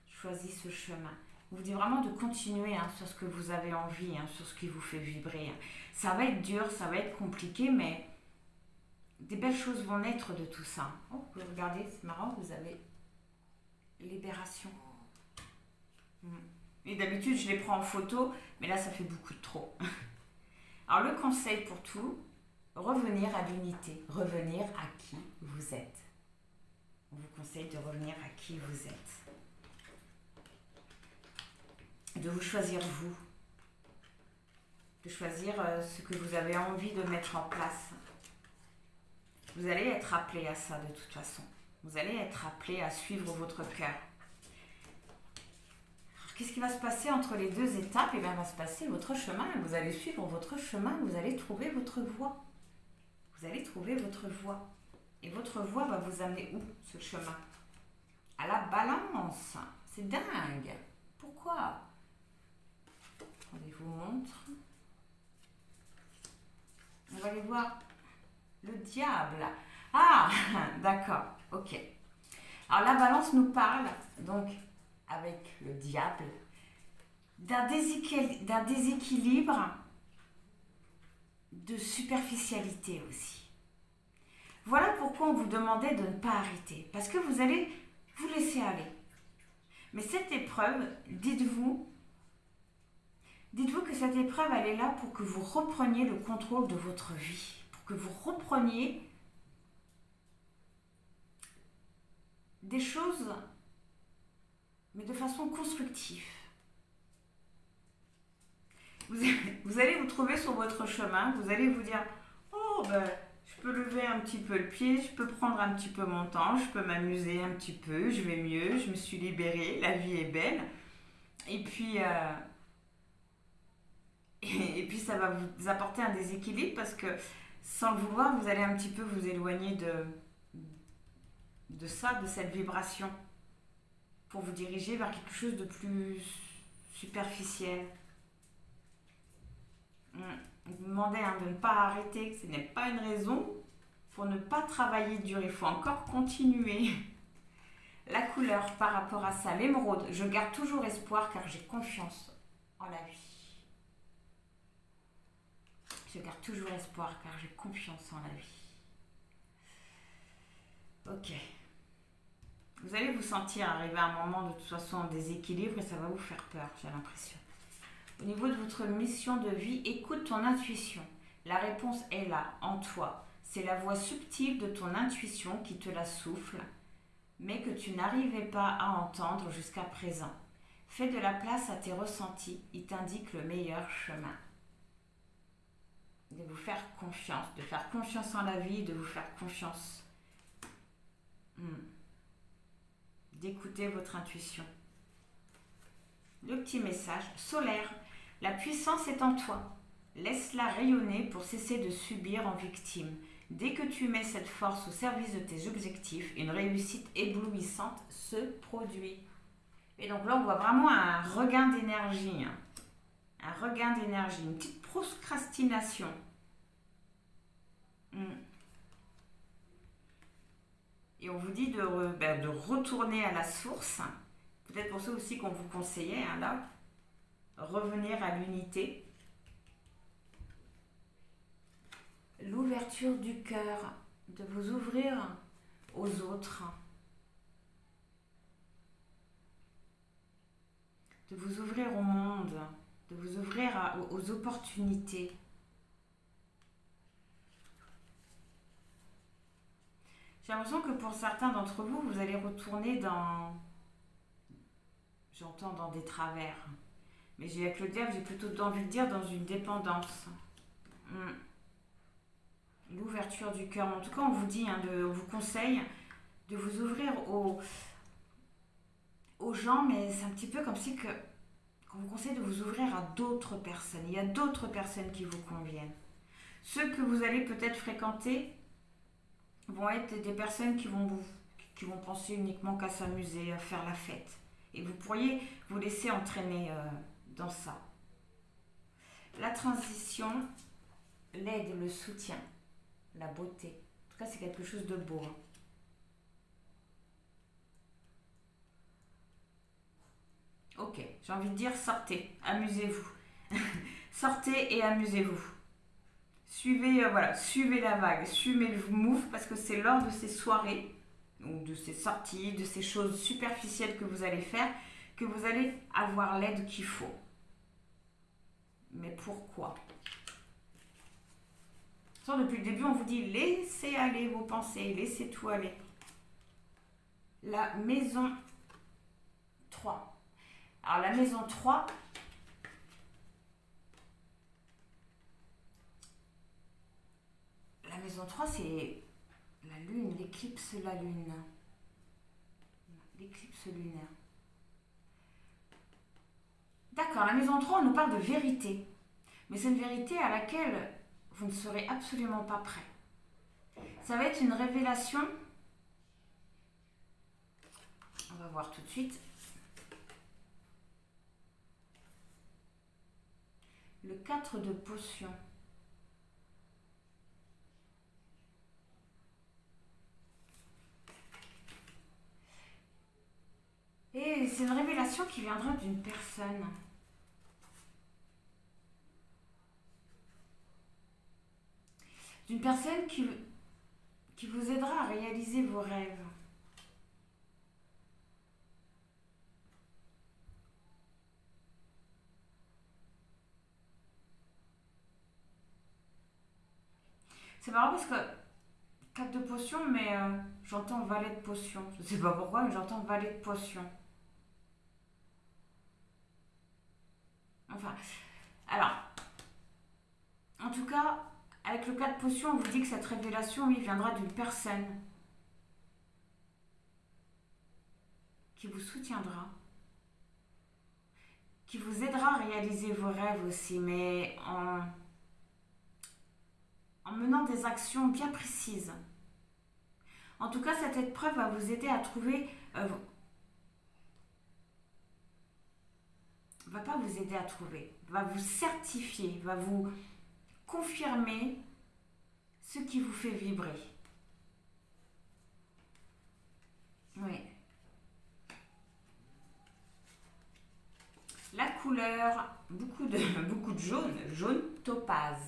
Choisis ce chemin. On vous dit vraiment de continuer sur ce que vous avez envie, sur ce qui vous fait vibrer. Ça va être dur, ça va être compliqué, mais des belles choses vont naître de tout ça. Oh, regardez, c'est marrant, vous avez libération. Et d'habitude, je les prends en photo, mais là, ça fait beaucoup de trop. Alors, le conseil pour tout, revenir à l'unité, revenir à qui vous êtes. On vous conseille de revenir à qui vous êtes. De vous choisir vous. De choisir ce que vous avez envie de mettre en place. Vous allez être appelé à ça de toute façon. Vous allez être appelé à suivre votre cœur. Qu'est-ce qui va se passer entre les deux étapes? Eh bien, il va se passer votre chemin. Vous allez suivre votre chemin. Vous allez trouver votre voie. Vous allez trouver votre voie. Et votre voie va vous amener où, ce chemin? À la balance. C'est dingue. Pourquoi? Attendez, je vous montre. On va aller voir le diable. Ah, d'accord. Ok. Alors, la balance nous parle, donc, avec le diable, d'un déséquilibre de superficialité aussi. Voilà pourquoi on vous demandait de ne pas arrêter, parce que vous allez vous laisser aller. Mais cette épreuve, dites-vous, que cette épreuve, elle est là pour que vous repreniez le contrôle de votre vie, pour que vous repreniez des choses, mais de façon constructive. Vous allez vous trouver sur votre chemin, vous allez vous dire « Oh, ben, je peux lever un petit peu le pied, je peux prendre un petit peu mon temps, je peux m'amuser un petit peu, je vais mieux, je me suis libérée, la vie est belle. » Et puis ça va vous apporter un déséquilibre parce que sans le vouloir, vous allez un petit peu vous éloigner de ça, de cette vibration, pour vous diriger vers quelque chose de plus superficiel. Vous demandez de ne pas arrêter, que ce n'est pas une raison pour ne pas travailler dur, il faut encore continuer. La couleur par rapport à ça, l'émeraude, je garde toujours espoir car j'ai confiance en la vie. Je garde toujours espoir car j'ai confiance en la vie. Ok. Vous allez vous sentir arriver à un moment de toute façon en déséquilibre et ça va vous faire peur, j'ai l'impression. Au niveau de votre mission de vie, écoute ton intuition. La réponse est là, en toi. C'est la voix subtile de ton intuition qui te la souffle, mais que tu n'arrivais pas à entendre jusqu'à présent. Fais de la place à tes ressentis, ils t'indiquent le meilleur chemin. De vous faire confiance, de faire confiance en la vie, de vous faire confiance. D'écouter votre intuition. Le petit message solaire. La puissance est en toi. Laisse-la rayonner pour cesser de subir en victime. Dès que tu mets cette force au service de tes objectifs, une réussite éblouissante se produit. Et donc là, on voit vraiment un regain d'énergie. Un regain d'énergie, une petite procrastination. Et on vous dit de retourner à la source. Peut-être pour ça aussi qu'on vous conseillait, là. Revenir à l'unité. L'ouverture du cœur, de vous ouvrir aux autres. De vous ouvrir au monde, de vous ouvrir aux opportunités. J'ai l'impression que pour certains d'entre vous, vous allez retourner dans... J'entends dans des travers. Mais avec le diable, j'ai plutôt envie de dire dans une dépendance. L'ouverture du cœur. En tout cas, on vous dit, on vous conseille de vous ouvrir aux gens, mais c'est un petit peu comme si qu'on vous conseille de vous ouvrir à d'autres personnes. Il y a d'autres personnes qui vous conviennent. Ceux que vous allez peut-être fréquenter vont être des personnes qui vont penser uniquement qu'à s'amuser, à faire la fête. Et vous pourriez vous laisser entraîner dans ça. La transition, l'aide, le soutien, la beauté. En tout cas, c'est quelque chose de beau. Ok, j'ai envie de dire sortez, amusez-vous. Sortez et amusez-vous. Suivez la vague, suivez le move parce que c'est lors de ces soirées ou de ces sorties, de ces choses superficielles que vous allez faire, que vous allez avoir l'aide qu'il faut. Mais pourquoi ? Depuis le début, on vous dit laissez aller vos pensées, laissez tout aller. La maison 3. Alors la maison 3, c'est la lune, l'éclipse la lune. L'éclipse lunaire. D'accord, la maison 3, on nous parle de vérité. Mais c'est une vérité à laquelle vous ne serez absolument pas prêt. Ça va être une révélation. On va voir tout de suite. Le 4 de potions. Et c'est une révélation qui viendra d'une personne. D'une personne qui vous aidera à réaliser vos rêves. C'est marrant parce que 4 de potion, mais j'entends valet de potion. Je sais pas pourquoi, mais j'entends valet de potion. Enfin, alors, en tout cas, avec le 4 de potion, on vous dit que cette révélation, oui, viendra d'une personne qui vous soutiendra, qui vous aidera à réaliser vos rêves aussi, mais en menant des actions bien précises. En tout cas, cette épreuve va vous aider à trouver... va pas vous aider à trouver, va vous certifier, va vous confirmer ce qui vous fait vibrer. Oui. La couleur, beaucoup de jaune, jaune topaz.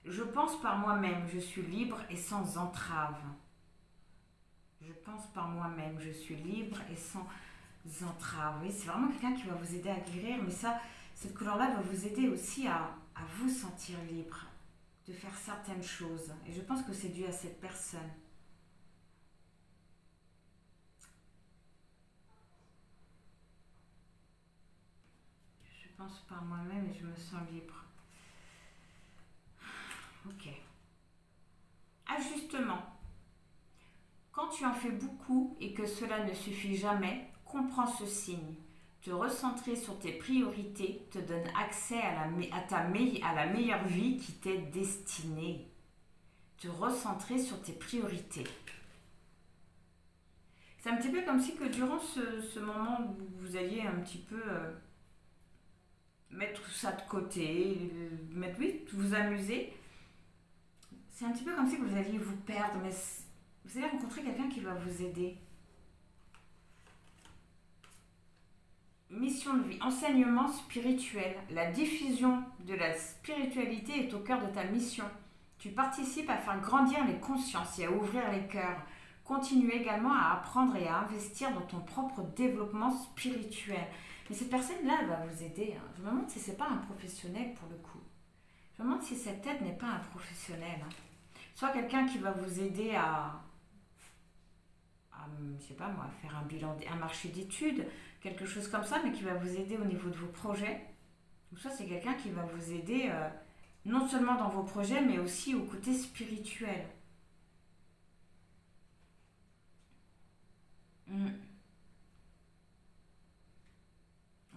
Je pense par moi-même, je suis libre et sans entrave. Je pense par moi-même, je suis libre et sans entrave. Oui, c'est vraiment quelqu'un qui va vous aider à guérir, mais ça, cette couleur-là va vous aider aussi à vous sentir libre de faire certaines choses. Et je pense que c'est dû à cette personne. Je pense par moi-même et je me sens libre. Ok. Ajustement. Quand tu en fais beaucoup et que cela ne suffit jamais, comprends ce signe. Te recentrer sur tes priorités te donne accès à la meilleure vie qui t'est destinée. Te recentrer sur tes priorités. C'est un petit peu comme si que durant ce moment où vous alliez un petit peu mettre ça de côté, vous amuser, c'est un petit peu comme si que vous alliez vous perdre, mais vous allez rencontrer quelqu'un qui va vous aider. Mission de vie, enseignement spirituel. La diffusion de la spiritualité est au cœur de ta mission. Tu participes à faire grandir les consciences et à ouvrir les cœurs. Continue également à apprendre et à investir dans ton propre développement spirituel. Mais cette personne-là, elle va vous aider. Je me demande si ce n'est pas un professionnel pour le coup. Je me demande si cette aide n'est pas un professionnel. Soit quelqu'un qui va vous aider à je sais pas moi, faire un bilan, un marché d'études, quelque chose comme ça, mais qui va vous aider au niveau de vos projets. Donc ça, c'est quelqu'un qui va vous aider non seulement dans vos projets, mais aussi au côté spirituel. En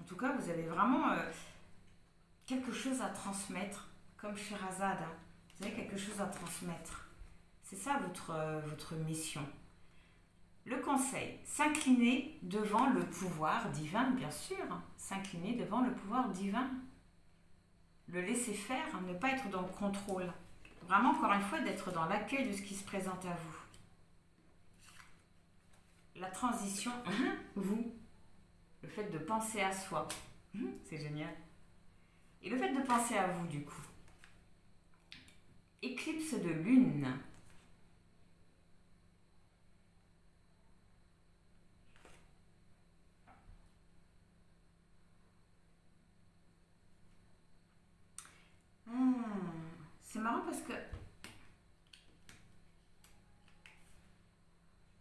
tout cas, vous avez vraiment quelque chose à transmettre, comme Sherazade. Hein. Vous avez quelque chose à transmettre. C'est ça votre mission. Le conseil, s'incliner devant le pouvoir divin, bien sûr. S'incliner devant le pouvoir divin. Le laisser faire, ne pas être dans le contrôle. Vraiment, encore une fois, d'être dans l'accueil de ce qui se présente à vous. La transition, vous. Le fait de penser à soi. C'est génial. Et le fait de penser à vous, du coup. Éclipse de lune. C'est marrant parce que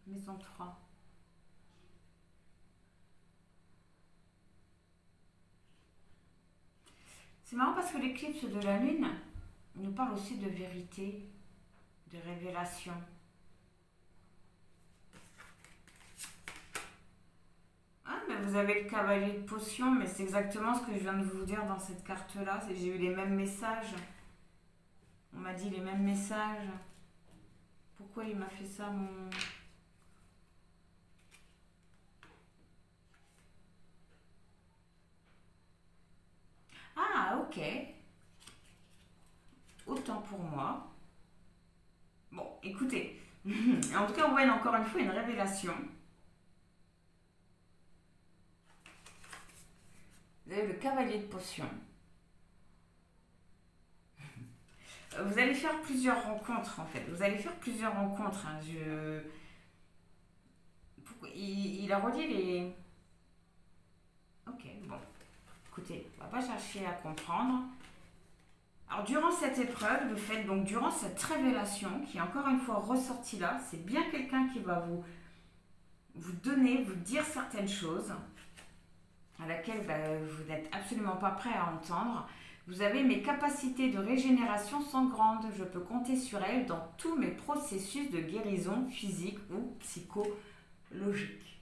maison 3. C'est marrant parce que l'éclipse de la lune nous parle aussi de vérité, de révélation. Ah, mais vous avez le cavalier de potion, mais c'est exactement ce que je viens de vous dire dans cette carte-là. J'ai eu les mêmes messages. On m'a dit les mêmes messages. Pourquoi il m'a fait ça, mon... Ah, ok. Autant pour moi. Bon, écoutez. En tout cas, on voit encore une fois une révélation. Vous avez le cavalier de potion. Vous allez faire plusieurs rencontres, en fait. Vous allez faire plusieurs rencontres. Hein. Il a relié les... Ok, bon. Écoutez, on va pas chercher à comprendre. Alors, durant cette épreuve, le fait, donc, durant cette révélation, qui est encore une fois ressortie là, c'est bien quelqu'un qui va vous donner, vous dire certaines choses à laquelle vous n'êtes absolument pas prêt à entendre. Vous avez mes capacités de régénération sont grandes. Je peux compter sur elles dans tous mes processus de guérison physique ou psychologique.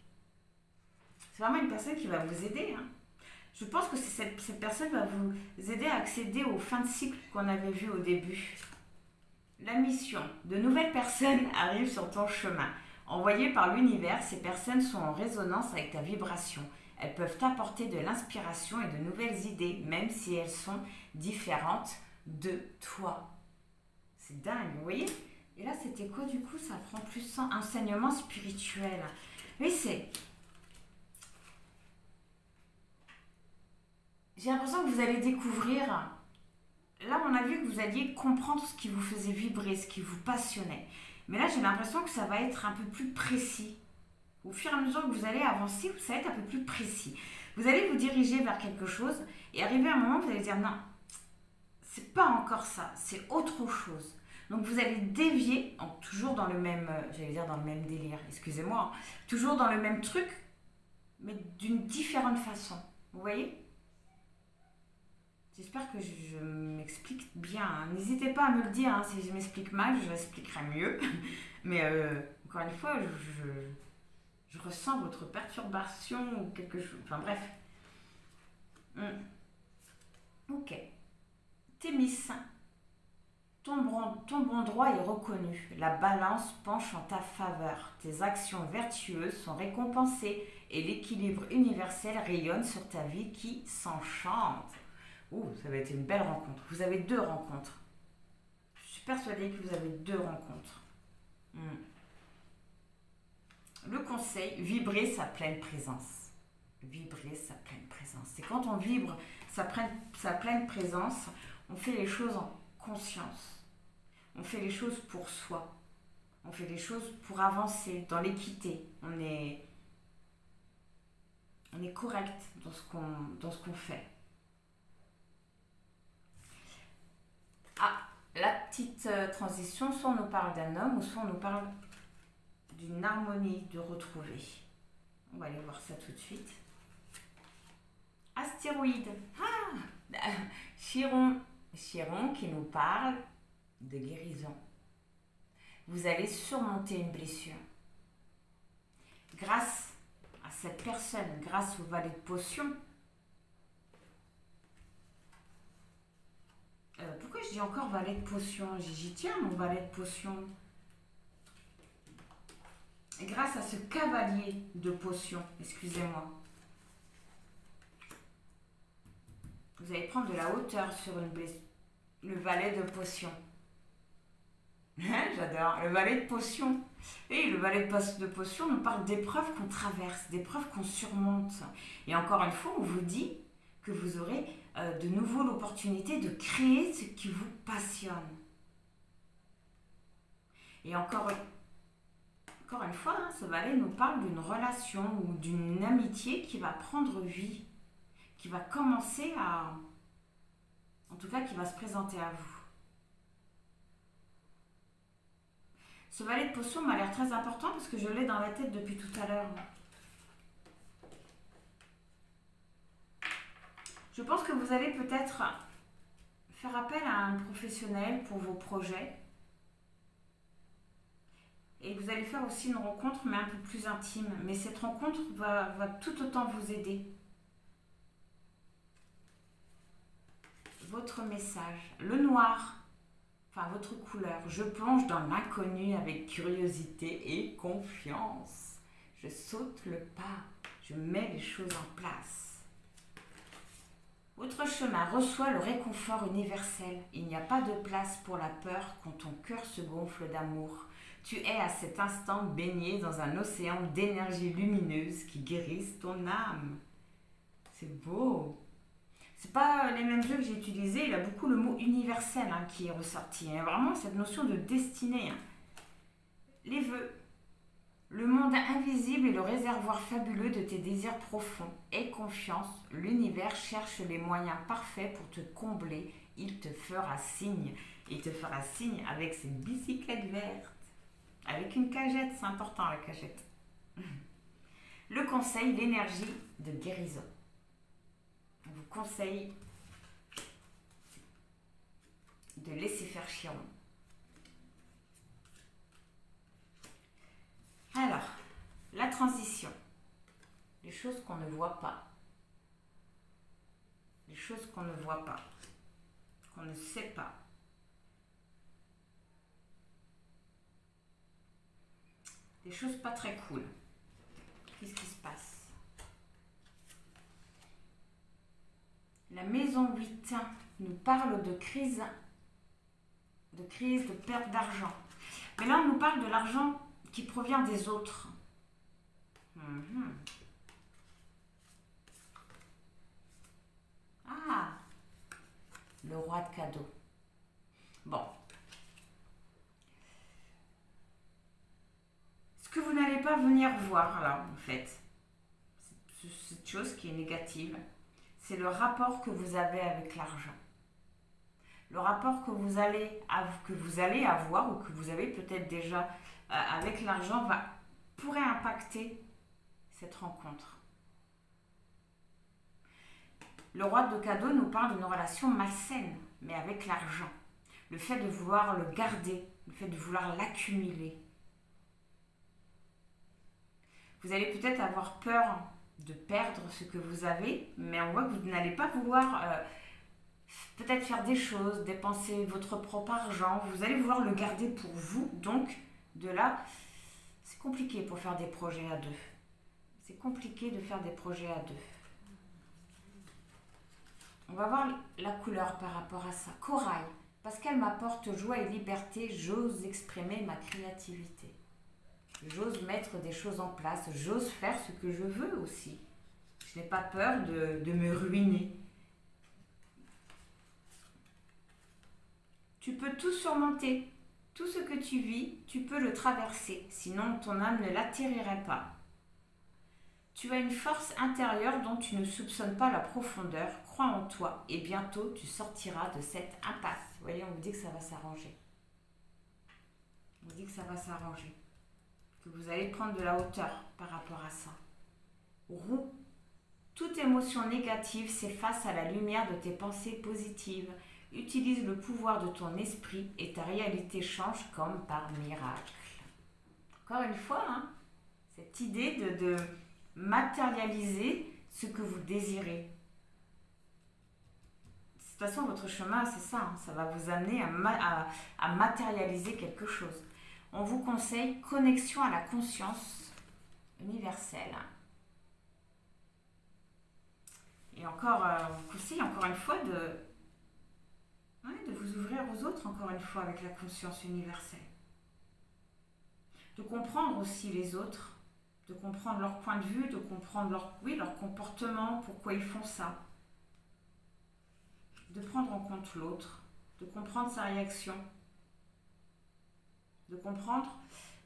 C'est vraiment une personne qui va vous aider. Je pense que cette personne va vous aider à accéder aux fins de cycle qu'on avait vues au début. La mission. De nouvelles personnes arrivent sur ton chemin. Envoyées par l'univers, ces personnes sont en résonance avec ta vibration. Elles peuvent t'apporter de l'inspiration et de nouvelles idées, même si elles sont différentes de toi. C'est dingue, vous voyez? Et là, c'était quoi du coup? Ça prend plus 100 enseignement spirituel. Oui, c'est... J'ai l'impression que vous allez découvrir... Là, on a vu que vous alliez comprendre ce qui vous faisait vibrer, ce qui vous passionnait. Mais là, j'ai l'impression que ça va être un peu plus précis. Au fur et à mesure que vous allez avancer, ça va être un peu plus précis. Vous allez vous diriger vers quelque chose et arriver à un moment, vous allez dire non, c'est pas encore ça, c'est autre chose. Donc vous allez dévier, toujours dans le même, j'allais dire dans le même délire, excusez-moi, toujours dans le même truc, mais d'une différente façon. Vous voyez? J'espère que je m'explique bien. N'hésitez pas à me le dire, si je m'explique mal, je l'expliquerai mieux. Mais encore une fois, je ressens votre perturbation ou quelque chose. Enfin bref. Ok. Thémis. Ton bon droit est reconnu. La balance penche en ta faveur. Tes actions vertueuses sont récompensées et l'équilibre universel rayonne sur ta vie qui s'enchante. Ça va être une belle rencontre. Vous avez 2 rencontres. Je suis persuadée que vous avez 2 rencontres. Le conseil, vibrer sa pleine présence. Vibrer sa pleine présence. C'est quand on vibre sa pleine présence, on fait les choses en conscience. On fait les choses pour soi. On fait les choses pour avancer dans l'équité. On est correct dans ce qu'on fait. La petite transition, soit on nous parle d'un homme ou soit on nous parle d'une harmonie de retrouver. On va aller voir ça tout de suite. Astéroïde. Chiron qui nous parle de guérison. Vous allez surmonter une blessure. Grâce à cette personne, grâce au valet de potions. Pourquoi je dis encore valet de potions? J'y tiens mon valet de potions. Et grâce à ce cavalier de potions, excusez-moi, vous allez prendre de la hauteur sur une blessure. Le valet de potions. J'adore. Le valet de potions. Et le valet de potions nous parle d'épreuves qu'on traverse, d'épreuves qu'on surmonte. Et encore une fois, on vous dit que vous aurez de nouveau l'opportunité de créer ce qui vous passionne. Et encore une fois, ce valet nous parle d'une relation ou d'une amitié qui va prendre vie, qui va commencer en tout cas, qui va se présenter à vous. Ce valet de potions m'a l'air très important parce que je l'ai dans la tête depuis tout à l'heure. Je pense que vous allez peut-être faire appel à un professionnel pour vos projets. Et vous allez faire aussi une rencontre, mais un peu plus intime. Mais cette rencontre va tout autant vous aider. Votre message, le noir, enfin votre couleur. Je plonge dans l'inconnu avec curiosité et confiance. Je saute le pas, je mets les choses en place. Votre chemin reçoit le réconfort universel. Il n'y a pas de place pour la peur quand ton cœur se gonfle d'amour. Tu es à cet instant baigné dans un océan d'énergie lumineuse qui guérisse ton âme. C'est beau. C'est pas les mêmes jeux que j'ai utilisés. Il a beaucoup le mot universel qui est ressorti. Vraiment cette notion de destinée. Les vœux. Le monde invisible est le réservoir fabuleux de tes désirs profonds. Aie confiance, l'univers cherche les moyens parfaits pour te combler il te fera signe. Il te fera signe avec cette bicyclette verte. Avec une cagette, c'est important la cagette. Le conseil, l'énergie de guérison. On vous conseille de laisser faire Chiron. Alors, la transition. Les choses qu'on ne voit pas. Les choses qu'on ne voit pas. Qu'on ne sait pas. Des choses pas très cool. Qu'est-ce qui se passe? La maison 8 nous parle de crise, de perte d'argent. Mais là, on nous parle de l'argent qui provient des autres. Ah, le roi de cadeaux. Bon. Ce que vous n'allez pas venir voir là, en fait, cette chose qui est négative, c'est le rapport que vous avez avec l'argent. Le rapport que vous allez avoir ou que vous avez peut-être déjà avec l'argent pourrait impacter cette rencontre. Le roi de cadeaux nous parle d'une relation malsaine, mais avec l'argent. Le fait de vouloir le garder, le fait de vouloir l'accumuler. Vous allez peut-être avoir peur de perdre ce que vous avez, mais on voit que vous n'allez pas vouloir peut-être faire des choses, dépenser votre propre argent. Vous allez vouloir le garder pour vous, donc de là, c'est compliqué pour faire des projets à deux. C'est compliqué de faire des projets à deux. On va voir la couleur par rapport à ça. Corail, parce qu'elle m'apporte joie et liberté, j'ose exprimer ma créativité. J'ose mettre des choses en place, j'ose faire ce que je veux aussi. Je n'ai pas peur de me ruiner. Tu peux tout surmonter. Tout ce que tu vis, tu peux le traverser, sinon ton âme ne l'attirirait pas. Tu as une force intérieure dont tu ne soupçonnes pas la profondeur. Crois en toi et bientôt tu sortiras de cette impasse. Vous voyez, on vous dit que ça va s'arranger. On vous dit que ça va s'arranger. Que vous allez prendre de la hauteur par rapport à ça. Roue. Toute émotion négative s'efface à la lumière de tes pensées positives. Utilise le pouvoir de ton esprit et ta réalité change comme par miracle. Encore une fois, cette idée de matérialiser ce que vous désirez. De toute façon, votre chemin, c'est ça. Ça va vous amener à matérialiser quelque chose. On vous conseille connexion à la conscience universelle. Et encore, on vous conseille encore une fois de vous ouvrir aux autres, encore une fois, avec la conscience universelle. De comprendre aussi les autres, de comprendre leur point de vue, de comprendre leur comportement, pourquoi ils font ça. De prendre en compte l'autre, de comprendre sa réaction, de comprendre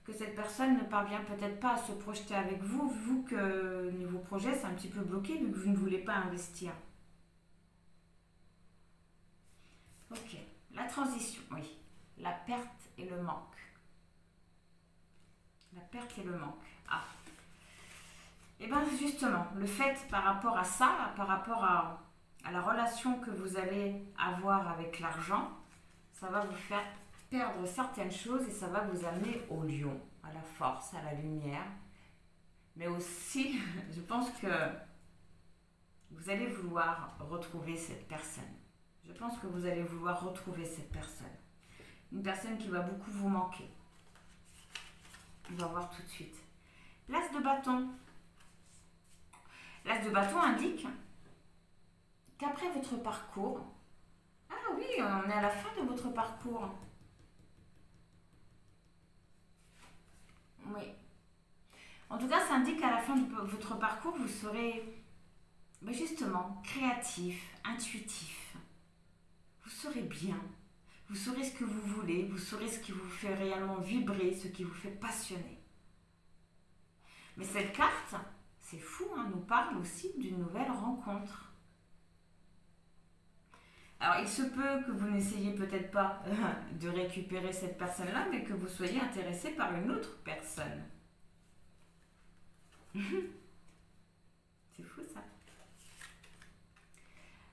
que cette personne ne parvient peut-être pas à se projeter avec vous, vu que niveau projet, c'est un petit peu bloqué, vu que vous ne voulez pas investir. Ok, la transition, oui. La perte et le manque. La perte et le manque. Ah. Et bien justement, le fait par rapport à ça, par rapport à la relation que vous allez avoir avec l'argent, ça va vous faire perdre certaines choses et ça va vous amener au lion, à la force, à la lumière. Mais aussi, je pense que vous allez vouloir retrouver cette personne. Je pense que vous allez vouloir retrouver cette personne. Une personne qui va beaucoup vous manquer. On va voir tout de suite. L'as de bâton. L'as de bâton indique qu'après votre parcours... Ah oui, on est à la fin de votre parcours. Oui. En tout cas, ça indique qu'à la fin de votre parcours, vous serez justement créatif, intuitif. Vous serez bien. Vous saurez ce que vous voulez. Vous saurez ce qui vous fait réellement vibrer, ce qui vous fait passionner. Mais cette carte, c'est fou, nous parle aussi d'une nouvelle rencontre. Alors, il se peut que vous n'essayiez peut-être pas de récupérer cette personne-là, mais que vous soyez intéressé par une autre personne. C'est fou ça.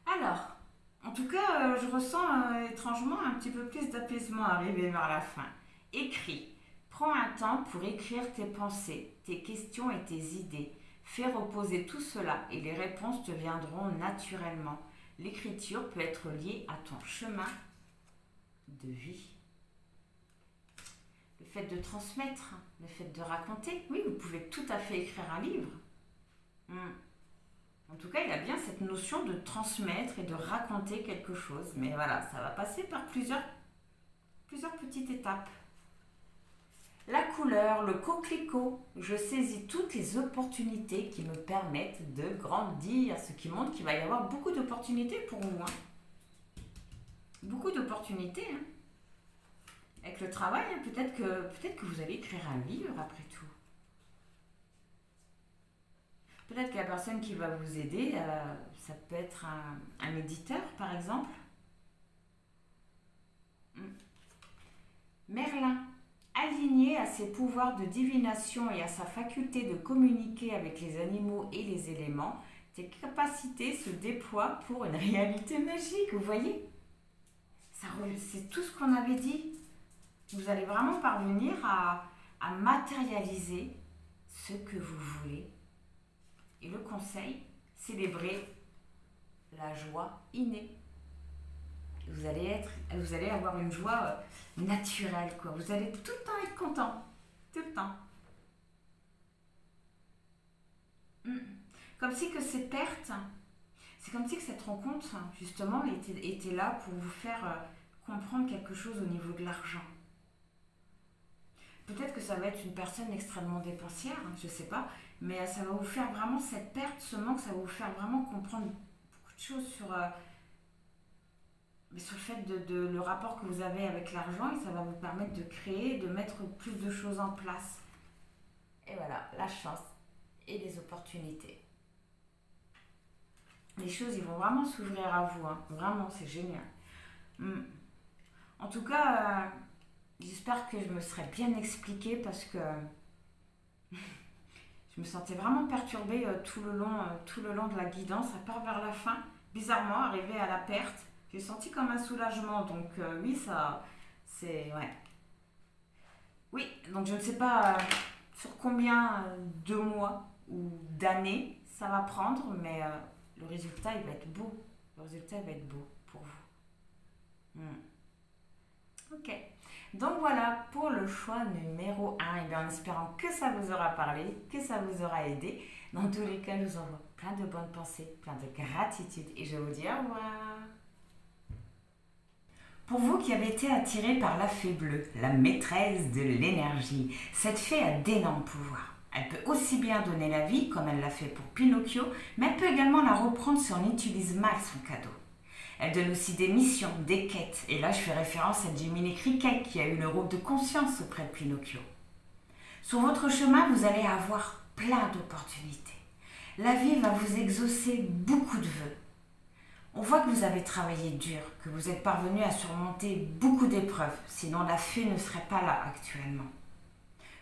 Alors, en tout cas, je ressens étrangement un petit peu plus d'apaisement arriver vers la fin. Écris. Prends un temps pour écrire tes pensées, tes questions et tes idées. Fais reposer tout cela et les réponses te viendront naturellement. L'écriture peut être liée à ton chemin de vie. Le fait de transmettre, le fait de raconter, oui, vous pouvez tout à fait écrire un livre. En tout cas, il y a bien cette notion de transmettre et de raconter quelque chose. Mais voilà, ça va passer par plusieurs petites étapes. La couleur, le coquelicot. Je saisis toutes les opportunités qui me permettent de grandir. Ce qui montre qu'il va y avoir beaucoup d'opportunités pour vous. Beaucoup d'opportunités. Avec le travail, peut-être que vous allez écrire un livre après tout. Peut-être que la personne qui va vous aider, ça peut être un éditeur, par exemple. Merlin, aligné à ses pouvoirs de divination et à sa faculté de communiquer avec les animaux et les éléments, tes capacités se déploient pour une réalité magique, vous voyez? C'est tout ce qu'on avait dit. Vous allez vraiment parvenir à matérialiser ce que vous voulez. Et le conseil, célébrez la joie innée. Vous allez avoir une joie naturelle, quoi. Vous allez tout le temps être content. Tout le temps. Comme si que ces pertes, c'est comme si que cette rencontre, justement, était là pour vous faire comprendre quelque chose au niveau de l'argent. Peut-être que ça va être une personne extrêmement dépensière, je ne sais pas, mais ça va vous faire vraiment cette perte, ce manque, ça va vous faire vraiment comprendre beaucoup de choses sur le fait de le rapport que vous avez avec l'argent, et ça va vous permettre de créer, de mettre plus de choses en place. Et voilà, la chance et les opportunités. Les choses, ils vont vraiment s'ouvrir à vous, Vraiment, c'est génial. En tout cas, j'espère que je me serais bien expliquée parce que je me sentais vraiment perturbée tout le long de la guidance, à part vers la fin. Bizarrement, arrivé à la perte, j'ai senti comme un soulagement. Donc oui, ça, c'est... Ouais. Oui, donc je ne sais pas sur combien de mois ou d'années ça va prendre, mais le résultat, il va être beau. Le résultat, il va être beau pour vous. Ok. Donc voilà pour le choix numéro 1. Et bien en espérant que ça vous aura parlé, que ça vous aura aidé. Dans tous les cas, je vous envoie plein de bonnes pensées, plein de gratitude et je vous dis au revoir. Pour vous qui avez été attirés par la fée bleue, la maîtresse de l'énergie, cette fée a d'énormes pouvoirs. Elle peut aussi bien donner la vie, comme elle l'a fait pour Pinocchio, mais elle peut également la reprendre si on utilise mal son cadeau. Elle donne aussi des missions, des quêtes, et là je fais référence à Jiminy Cricket qui a eu le rôle de conscience auprès de Pinocchio. Sur votre chemin, vous allez avoir plein d'opportunités. La vie va vous exaucer beaucoup de vœux. On voit que vous avez travaillé dur, que vous êtes parvenu à surmonter beaucoup d'épreuves, sinon la fée ne serait pas là actuellement.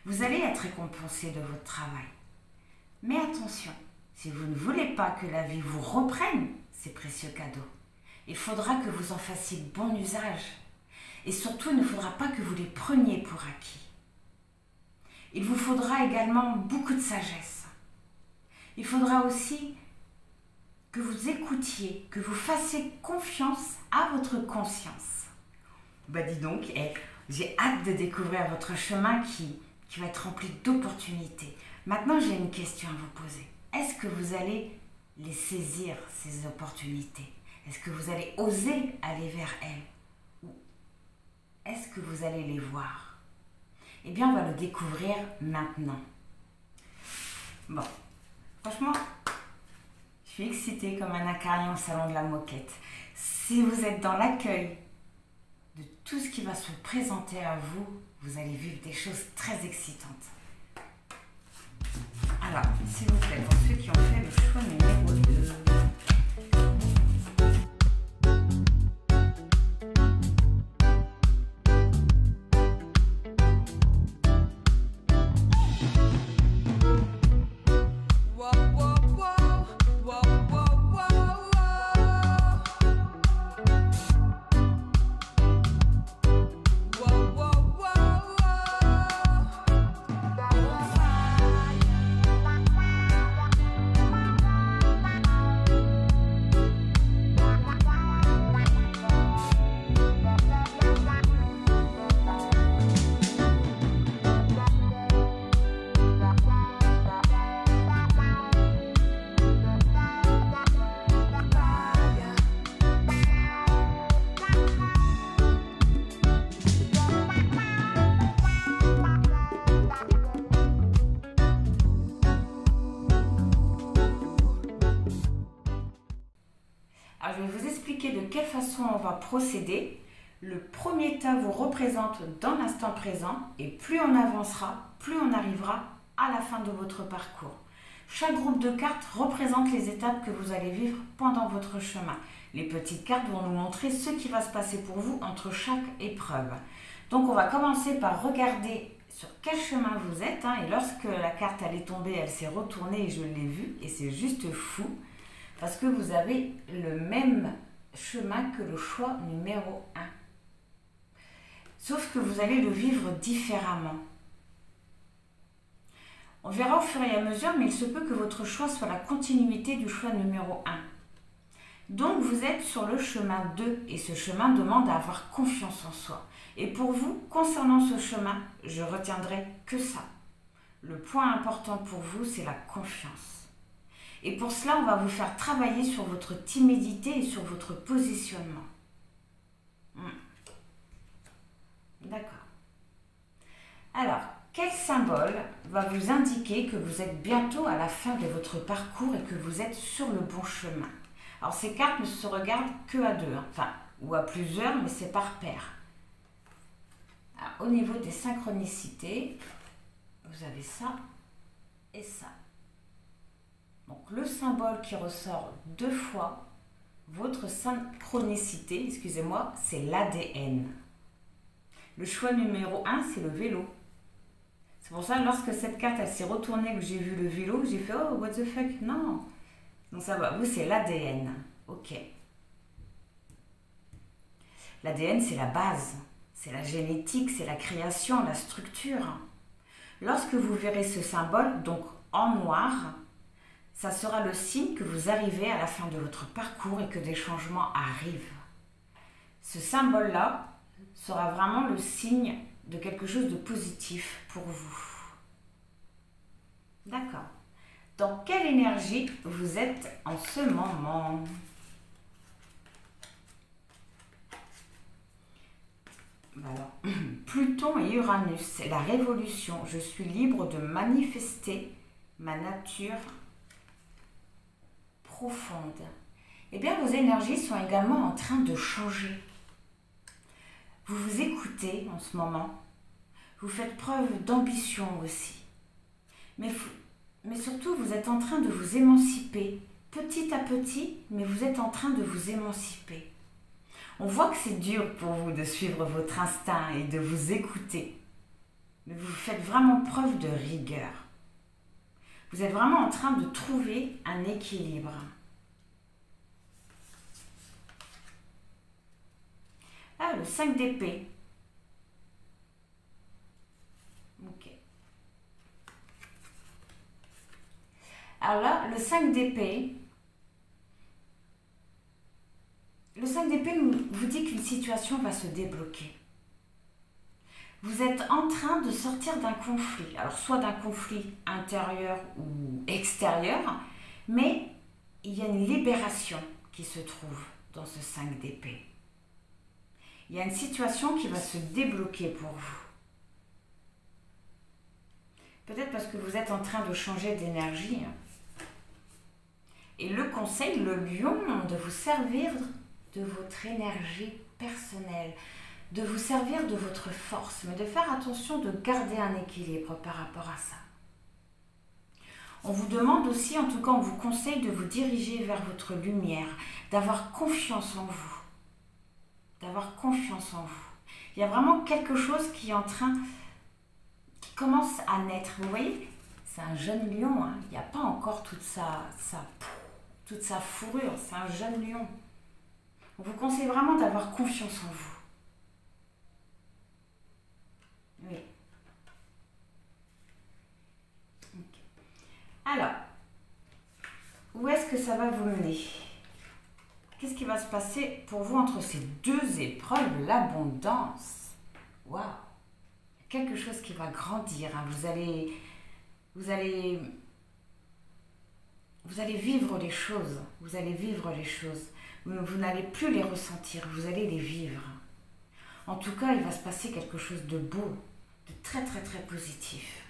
Vous allez être récompensé de votre travail. Mais attention, si vous ne voulez pas que la vie vous reprenne ces précieux cadeaux, il faudra que vous en fassiez bon usage. Et surtout, il ne faudra pas que vous les preniez pour acquis. Il vous faudra également beaucoup de sagesse. Il faudra aussi que vous écoutiez, que vous fassiez confiance à votre conscience. Bah dis donc, j'ai hâte de découvrir votre chemin qui va être rempli d'opportunités. Maintenant, j'ai une question à vous poser. Est-ce que vous allez les saisir, ces opportunités? Est-ce que vous allez oser aller vers elles? Ou est-ce que vous allez les voir? Eh bien, on va le découvrir maintenant. Bon, franchement, je suis excitée comme un acarion au salon de la moquette. Si vous êtes dans l'accueil de tout ce qui va se présenter à vous, vous allez vivre des choses très excitantes. Alors, s'il vous plaît, pour ceux qui ont fait le choix numéro 2, vous expliquer de quelle façon on va procéder. Le premier tas vous représente dans l'instant présent et plus on avancera, plus on arrivera à la fin de votre parcours. Chaque groupe de cartes représente les étapes que vous allez vivre pendant votre chemin. Les petites cartes vont nous montrer ce qui va se passer pour vous entre chaque épreuve. Donc on va commencer par regarder sur quel chemin vous êtes. Et lorsque la carte elle est tombée, elle s'est retournée et je l'ai vue. Et c'est juste fou parce que vous avez le même chemin que le choix numéro 1. Sauf que vous allez le vivre différemment. On verra au fur et à mesure, mais il se peut que votre choix soit la continuité du choix numéro 1. Donc vous êtes sur le chemin 2 et ce chemin demande à avoir confiance en soi. Et pour vous, concernant ce chemin, je retiendrai que ça. Le point important pour vous, c'est la confiance. Et pour cela, on va vous faire travailler sur votre timidité et sur votre positionnement. D'accord. Alors, quel symbole va vous indiquer que vous êtes bientôt à la fin de votre parcours et que vous êtes sur le bon chemin? Alors, ces cartes ne se regardent que à deux, ou à plusieurs, mais c'est par paire. Alors, au niveau des synchronicités, vous avez ça et ça. Donc, le symbole qui ressort 2 fois, votre synchronicité, excusez-moi, c'est l'ADN. Le choix numéro 1, c'est le vélo. C'est pour ça, lorsque cette carte elle s'est retournée, que j'ai vu le vélo, j'ai fait « Oh, what the fuck ?» Non. Donc ça va, vous, c'est l'ADN. Ok. L'ADN, c'est la base. C'est la génétique, c'est la création, la structure. Lorsque vous verrez ce symbole, donc en noir, ça sera le signe que vous arrivez à la fin de votre parcours et que des changements arrivent. Ce symbole-là sera vraiment le signe de quelque chose de positif pour vous. D'accord. Dans quelle énergie vous êtes en ce moment? Alors, Pluton et Uranus, c'est la révolution. Je suis libre de manifester ma nature profonde. Eh bien, vos énergies sont également en train de changer. Vous vous écoutez en ce moment. Vous faites preuve d'ambition aussi. Mais surtout, vous êtes en train de vous émanciper. Petit à petit, mais vous êtes en train de vous émanciper. On voit que c'est dur pour vous de suivre votre instinct et de vous écouter. Mais vous faites vraiment preuve de rigueur. Vous êtes vraiment en train de trouver un équilibre. Ah, le 5 d'épée. Ok. Alors là, le 5 d'épée. Le 5 d'épée vous dit qu'une situation va se débloquer. Vous êtes en train de sortir d'un conflit. Alors, soit d'un conflit intérieur ou extérieur, mais il y a une libération qui se trouve dans ce 5 d'épée. Il y a une situation qui va se débloquer pour vous. Peut-être parce que vous êtes en train de changer d'énergie. Et le conseil, le lion, de vous servir de votre énergie personnelle, de vous servir de votre force, mais de faire attention de garder un équilibre par rapport à ça. On vous demande aussi, en tout cas on vous conseille de vous diriger vers votre lumière, d'avoir confiance en vous. D'avoir confiance en vous. Il y a vraiment quelque chose qui est en train, qui commence à naître. Vous voyez, c'est un jeune lion, il n'y a pas encore toute sa fourrure, c'est un jeune lion. On vous conseille vraiment d'avoir confiance en vous. Oui. Okay. Alors, où est-ce que ça va vous mener? Qu'est-ce qui va se passer pour vous entre ces deux épreuves? L'abondance. Waouh! Quelque chose qui va grandir. Vous allez vivre les choses. Vous allez vivre les choses. Vous n'allez plus les ressentir. Vous allez les vivre. En tout cas, il va se passer quelque chose de beau, de très très très positif.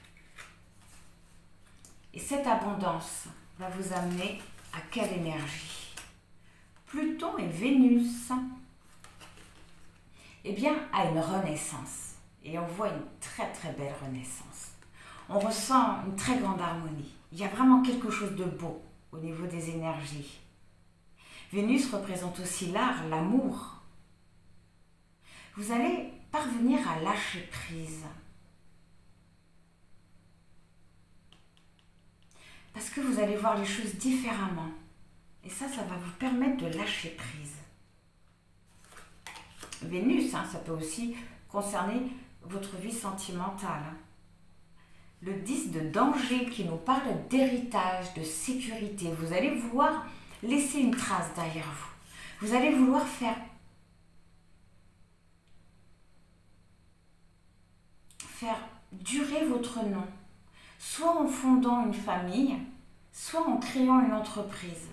Et cette abondance va vous amener à quelle énergie? Pluton et Vénus, eh bien, a une renaissance. Et on voit une très très belle renaissance. On ressent une très grande harmonie. Il y a vraiment quelque chose de beau au niveau des énergies. Vénus représente aussi l'art, l'amour. Vous allez parvenir à lâcher prise. Parce que vous allez voir les choses différemment. Et ça va vous permettre de lâcher prise. Vénus, ça peut aussi concerner votre vie sentimentale. Le 10 de danger qui nous parle d'héritage, de sécurité. Vous allez vouloir laisser une trace derrière vous. Vous allez vouloir faire durer votre nom, soit en fondant une famille, soit en créant une entreprise.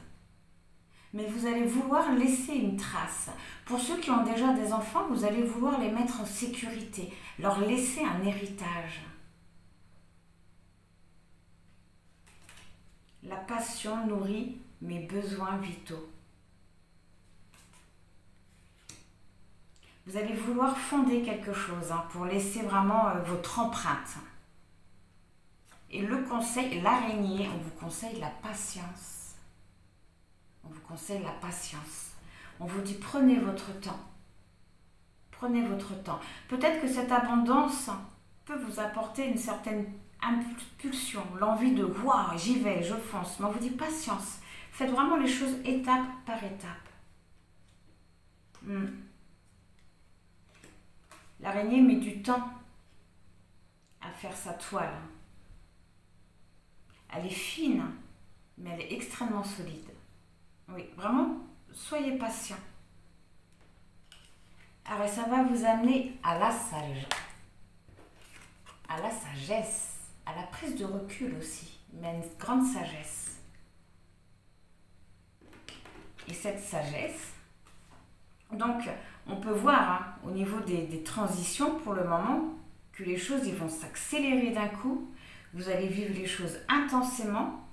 Mais vous allez vouloir laisser une trace. Pour ceux qui ont déjà des enfants, vous allez vouloir les mettre en sécurité, leur laisser un héritage. La passion nourrit mes besoins vitaux. Vous allez vouloir fonder quelque chose pour laisser vraiment votre empreinte. Et le conseil, l'araignée, on vous conseille la patience. On vous conseille la patience. On vous dit prenez votre temps. Prenez votre temps. Peut-être que cette abondance peut vous apporter une certaine impulsion, l'envie de « waouh, j'y vais, je fonce ». Mais on vous dit patience. Faites vraiment les choses étape par étape. L'araignée met du temps à faire sa toile. Elle est fine, mais elle est extrêmement solide. Oui, vraiment, soyez patient. Alors, ça va vous amener à la sagesse, à la prise de recul aussi, mais à une grande sagesse. Et cette sagesse, donc, on peut voir au niveau des transitions pour le moment que les choses ils vont s'accélérer d'un coup. Vous allez vivre les choses intensément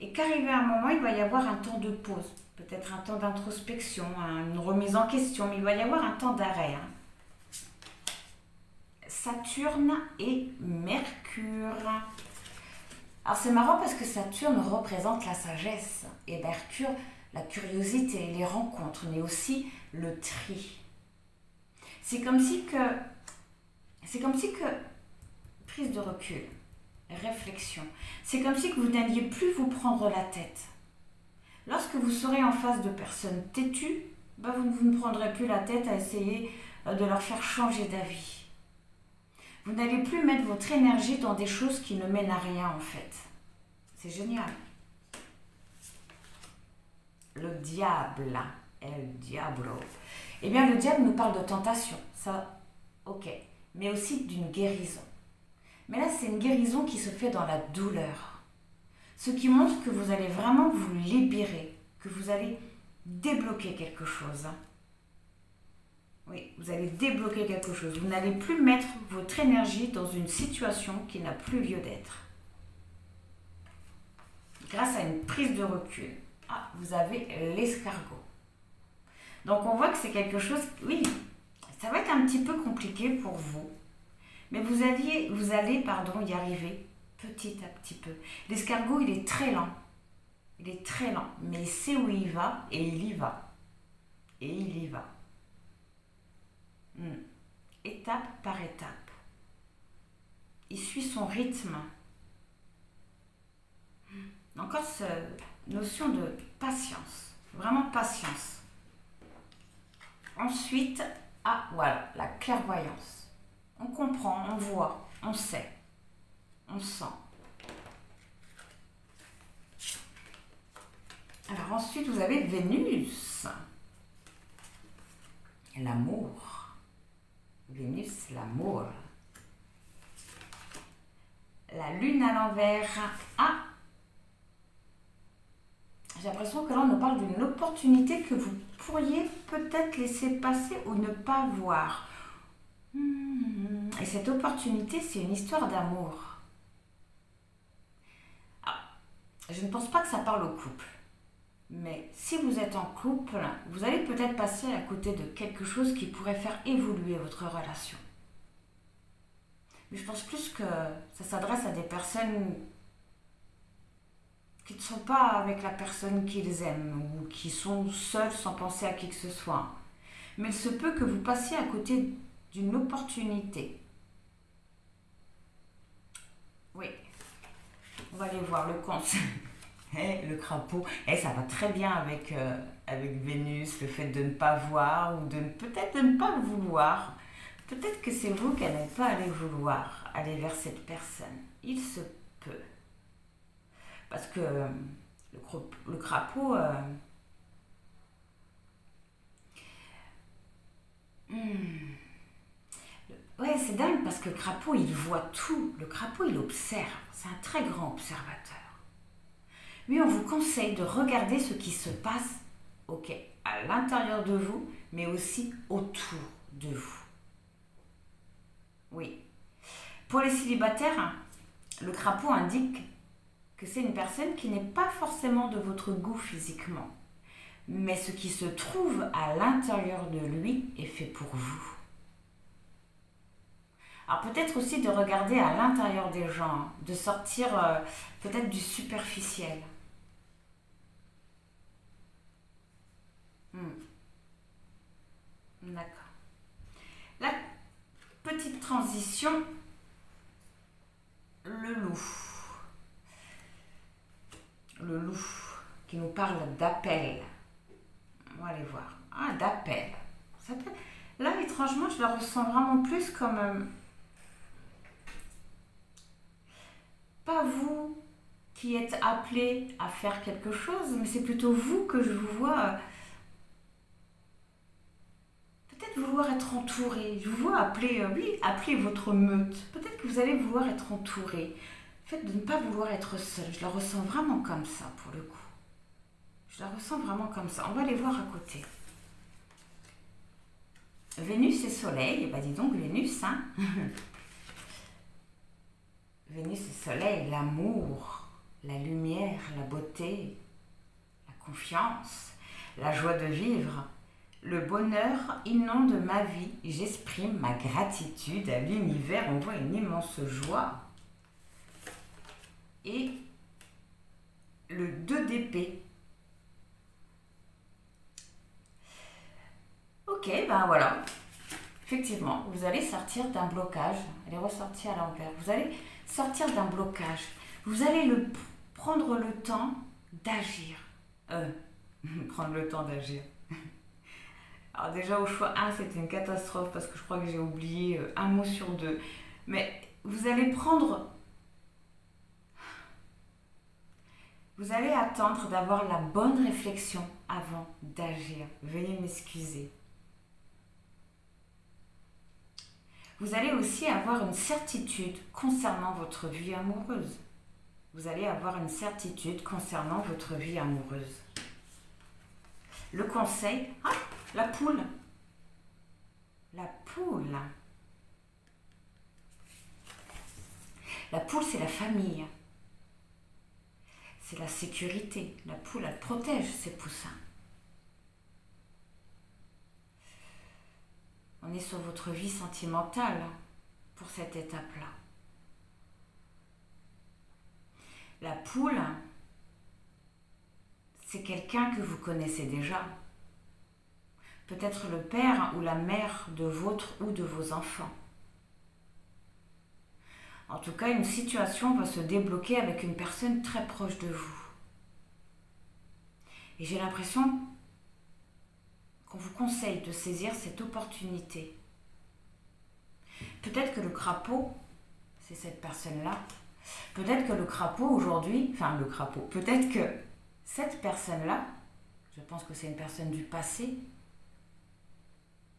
et qu'arrivé à un moment, il va y avoir un temps de pause. Peut-être un temps d'introspection, une remise en question, mais il va y avoir un temps d'arrêt. Saturne et Mercure. Alors c'est marrant parce que Saturne représente la sagesse et Mercure la curiosité, les rencontres, mais aussi le tri. C'est comme si que prise de recul, réflexion, c'est comme si que vous n'alliez plus vous prendre la tête. Lorsque vous serez en face de personnes têtues, vous ne prendrez plus la tête à essayer de leur faire changer d'avis. Vous n'allez plus mettre votre énergie dans des choses qui ne mènent à rien en fait. C'est génial. Le diable, el diablo. Eh bien, le diable nous parle de tentation, ça, ok, mais aussi d'une guérison. Mais là, c'est une guérison qui se fait dans la douleur. Ce qui montre que vous allez vraiment vous libérer, que vous allez débloquer quelque chose. Oui, vous allez débloquer quelque chose. Vous n'allez plus mettre votre énergie dans une situation qui n'a plus lieu d'être. Grâce à une prise de recul. Ah, vous avez l'escargot. Donc on voit que c'est quelque chose, oui, ça va être un petit peu compliqué pour vous. Mais vous allez y arriver petit à petit peu. L'escargot, il est très lent. Il est très lent, mais il sait où il va et il y va. Et il y va. Étape par étape. Il suit son rythme. Encore cette notion de patience. Vraiment patience. Ensuite, voilà, la clairvoyance. On comprend, on voit, on sait, on sent. Alors ensuite, vous avez Vénus. L'amour. Vénus, l'amour. La lune à l'envers. Ah! J'ai l'impression que là, on nous parle d'une opportunité que vous pourriez peut-être laisser passer ou ne pas voir. Et cette opportunité, c'est une histoire d'amour. Ah, je ne pense pas que ça parle au couple. Mais si vous êtes en couple, vous allez peut-être passer à côté de quelque chose qui pourrait faire évoluer votre relation. Mais je pense plus que ça s'adresse à des personnes qui ne sont pas avec la personne qu'ils aiment ou qui sont seuls sans penser à qui que ce soit. Mais il se peut que vous passiez à côté d'une opportunité. Oui, on va aller voir le conseil. Le crapaud, ça va très bien avec Vénus, le fait de ne pas voir ou peut-être de ne pas le vouloir. Peut-être que c'est vous qui n'allez pas aller vouloir aller vers cette personne. Il se peut. Parce que le crapaud... Ouais, c'est dingue parce que le crapaud, il voit tout. Le crapaud, il observe. C'est un très grand observateur. Lui, on vous conseille de regarder ce qui se passe, ok, à l'intérieur de vous, mais aussi autour de vous. Oui. Pour les célibataires, le crapaud indique que c'est une personne qui n'est pas forcément de votre goût physiquement, mais ce qui se trouve à l'intérieur de lui est fait pour vous. Alors peut-être aussi de regarder à l'intérieur des gens, de sortir peut-être du superficiel. D'accord. La petite transition, le loup. Le loup qui nous parle d'appel. On va aller voir. Ah, d'appel. Là, étrangement, je la ressens vraiment plus comme... pas vous qui êtes appelé à faire quelque chose, mais c'est plutôt vous que je vous vois... peut-être vouloir être entouré. Je vous vois appeler votre meute. Peut-être que vous allez vouloir être entouré. Le fait de ne pas vouloir être seul, je la ressens vraiment comme ça pour le coup. Je la ressens vraiment comme ça. On va aller voir à côté. Vénus et Soleil, dis donc Vénus, hein. Vénus et Soleil, l'amour, la lumière, la beauté, la confiance, la joie de vivre. Le bonheur inonde ma vie, j'exprime ma gratitude à l'univers, on voit une immense joie. Et le 2 d'épée. Ok, ben voilà. Effectivement, vous allez sortir d'un blocage. Elle est ressortie à l'envers. Vous allez sortir d'un blocage. Vous allez prendre le temps d'agir. Prendre le temps d'agir. Alors déjà au choix 1, c'était une catastrophe parce que je crois que j'ai oublié un mot sur 2. Mais vous allez attendre d'avoir la bonne réflexion avant d'agir. Veuillez m'excuser. Vous allez aussi avoir une certitude concernant votre vie amoureuse. Vous allez avoir une certitude concernant votre vie amoureuse. Le conseil... Ah, la poule. La poule. La poule, c'est la famille. C'est la sécurité. La poule, elle protège ses poussins. On est sur votre vie sentimentale pour cette étape-là. La poule, c'est quelqu'un que vous connaissez déjà. Peut-être le père ou la mère de votre ou de vos enfants. En tout cas, une situation va se débloquer avec une personne très proche de vous. Et j'ai l'impression qu'on vous conseille de saisir cette opportunité. Peut-être que le crapaud, c'est cette personne-là. Peut-être que le crapaud aujourd'hui, peut-être que cette personne-là, je pense que c'est une personne du passé,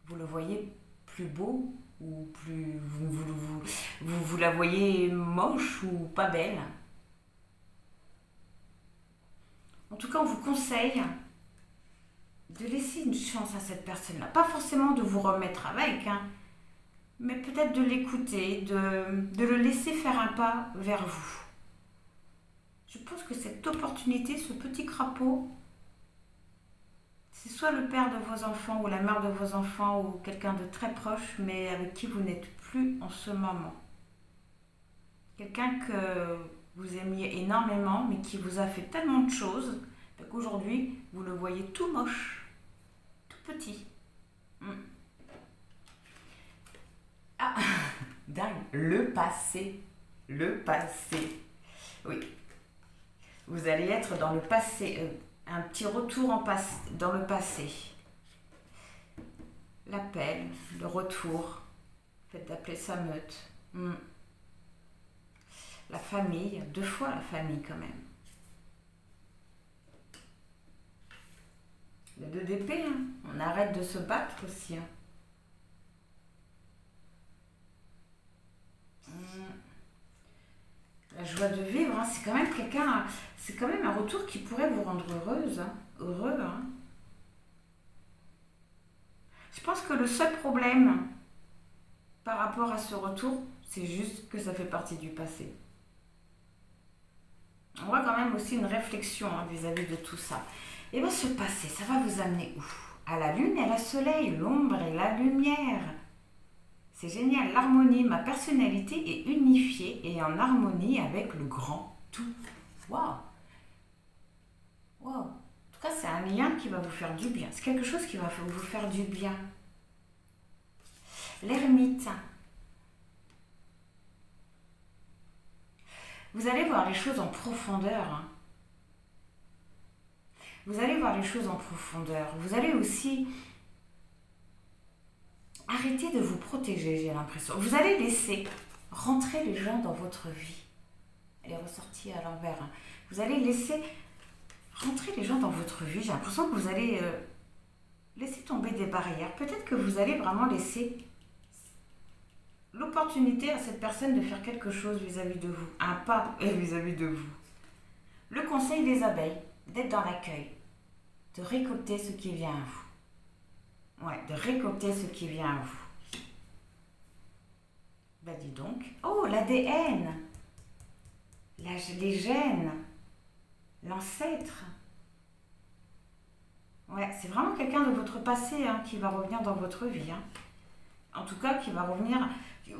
vous le voyez plus beau ou plus vous la voyez moche ou pas belle. En tout cas, on vous conseille de laisser une chance à cette personne-là. Pas forcément de vous remettre avec, mais peut-être de l'écouter, de le laisser faire un pas vers vous. Je pense que cette opportunité, ce petit crapaud, C'est soit le père de vos enfants ou la mère de vos enfants ou quelqu'un de très proche, mais avec qui vous n'êtes plus en ce moment. Quelqu'un que vous aimiez énormément, mais qui vous a fait tellement de choses qu'aujourd'hui, vous le voyez tout moche, tout petit. Ah, dingue, le passé. Le passé. Oui. Vous allez être dans le passé, un petit retour dans le passé. L'appel, le retour, le fait d'appeler sa meute. La famille, 2 fois la famille quand même. Le 2 d'épée, hein. On arrête de se battre aussi. Hein. La joie de vivre, hein, c'est quand même c'est quand même un retour qui pourrait vous rendre heureuse, hein, heureux. Hein. Je pense que le seul problème par rapport à ce retour, c'est juste que ça fait partie du passé. On voit quand même aussi une réflexion vis-à-vis de tout ça. Et bien ce passé, ça va vous amener où? À la lune et au soleil, l'ombre et la lumière. C'est génial, l'harmonie, ma personnalité est unifiée et en harmonie avec le grand tout. Waouh! Waouh! En tout cas, c'est un lien qui va vous faire du bien. C'est quelque chose qui va vous faire du bien. L'ermite. Vous allez voir les choses en profondeur. Hein. Vous allez voir les choses en profondeur. Vous allez aussi arrêter de vous protéger, j'ai l'impression. Vous allez laisser rentrer les gens dans votre vie. Elle est ressortie à l'envers. Hein. Vous allez laisser rentrer les gens dans votre vie. J'ai l'impression que vous allez laisser tomber des barrières. Peut-être que vous allez vraiment laisser l'opportunité à cette personne de faire quelque chose vis-à-vis de vous. Un pas vis-à-vis de vous. Le conseil des abeilles, d'être dans l'accueil, de récolter ce qui vient à vous. Ouais, de récolter ce qui vient à vous. Bah dis donc. Oh, l'ADN. Les gènes. L'ancêtre. Ouais, c'est vraiment quelqu'un de votre passé hein, qui va revenir dans votre vie. Hein. En tout cas, qui va revenir,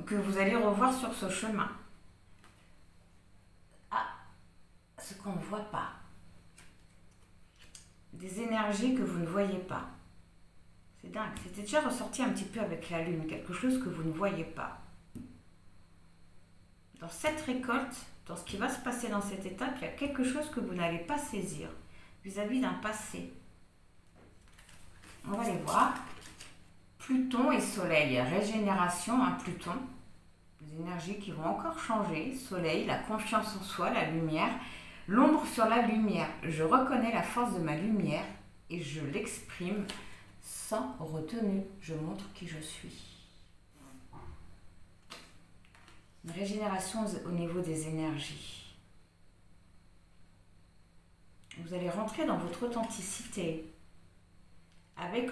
que vous allez revoir sur ce chemin. Ah, ce qu'on ne voit pas. Des énergies que vous ne voyez pas. C'est dingue. C'était déjà ressorti un petit peu avec la lune. Quelque chose que vous ne voyez pas. Dans cette récolte, dans ce qui va se passer dans cette étape, il y a quelque chose que vous n'allez pas saisir vis-à-vis d'un passé. On va les voir. Pluton et Soleil. Régénération, hein, Pluton. Des énergies qui vont encore changer. Soleil, la confiance en soi, la lumière. L'ombre sur la lumière. Je reconnais la force de ma lumière et je l'exprime sans retenue. Je montre qui je suis. Une régénération au niveau des énergies. Vous allez rentrer dans votre authenticité. Avec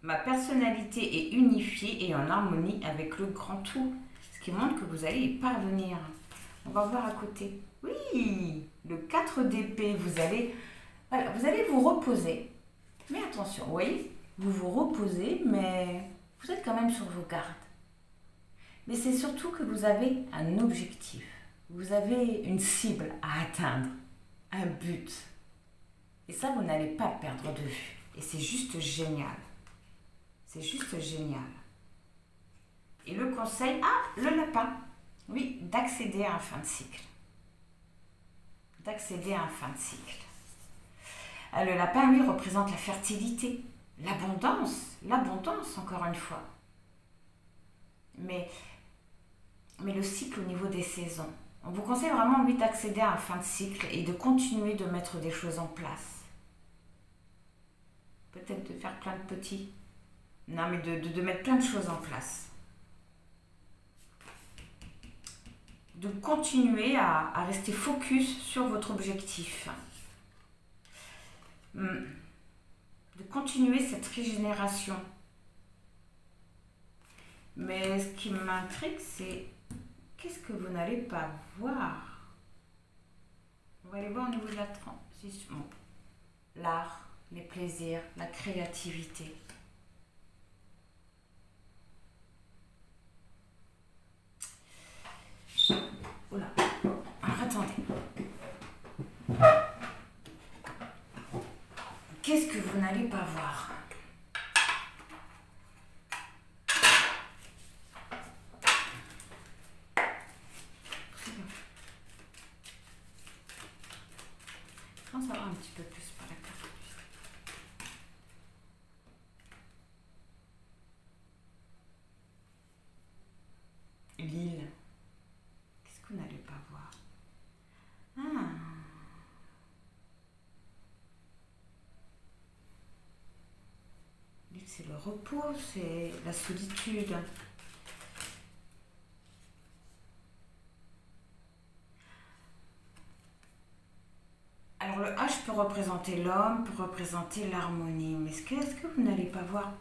ma personnalité est unifiée et en harmonie avec le grand tout. Ce qui montre que vous allez y parvenir. On va voir à côté. Oui, le 4 d'épée, vous allez vous reposer. Mais attention, vous voyez, vous vous reposez, mais vous êtes quand même sur vos gardes. Mais c'est surtout que vous avez un objectif. Vous avez une cible à atteindre, un but. Et ça, vous n'allez pas le perdre de vue. Et c'est juste génial. C'est juste génial. Et le conseil, le lapin. Oui, d'accéder à un fin de cycle. D'accéder à un fin de cycle. Le lapin, lui, représente la fertilité, l'abondance, encore une fois. Mais le cycle au niveau des saisons. On vous conseille vraiment, lui, d'accéder à un fin de cycle et de continuer de mettre des choses en place. Peut-être de faire plein de petits. Non, mais de mettre plein de choses en place. De continuer à rester focus sur votre objectif. De continuer cette régénération. Mais ce qui m'intrigue, c'est qu'est-ce que vous n'allez pas voir? On va aller voir au niveau de la transition. L'art, les plaisirs, la créativité. Oula, alors attendez. Qu'est-ce que vous n'allez pas voir? Je pense savoir un petit peu plus par la carte. L'île. Qu'est-ce que vous n'allez pas voir? Ah. L'île, c'est le repos, c'est la solitude. Alors le H peut représenter l'homme, peut représenter l'harmonie. Mais est-ce que vous n'allez pas voir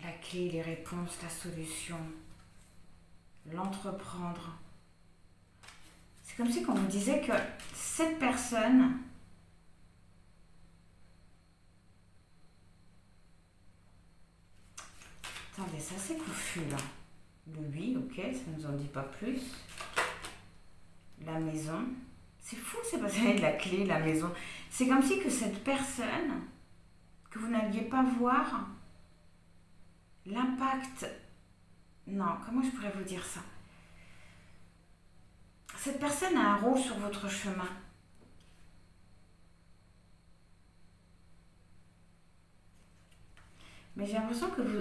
la clé, les réponses, la solution, l'entreprendre? C'est comme si on vous disait que cette personne attendez, c'est assez confus là. Le oui, ok, ça ne nous en dit pas plus. La maison. C'est fou, c'est pas ça, la clé, la maison. C'est comme si que cette personne, que vous n'alliez pas voir l'impact. Non, comment je pourrais vous dire ça? Cette personne a un rôle sur votre chemin. Mais j'ai l'impression que vous...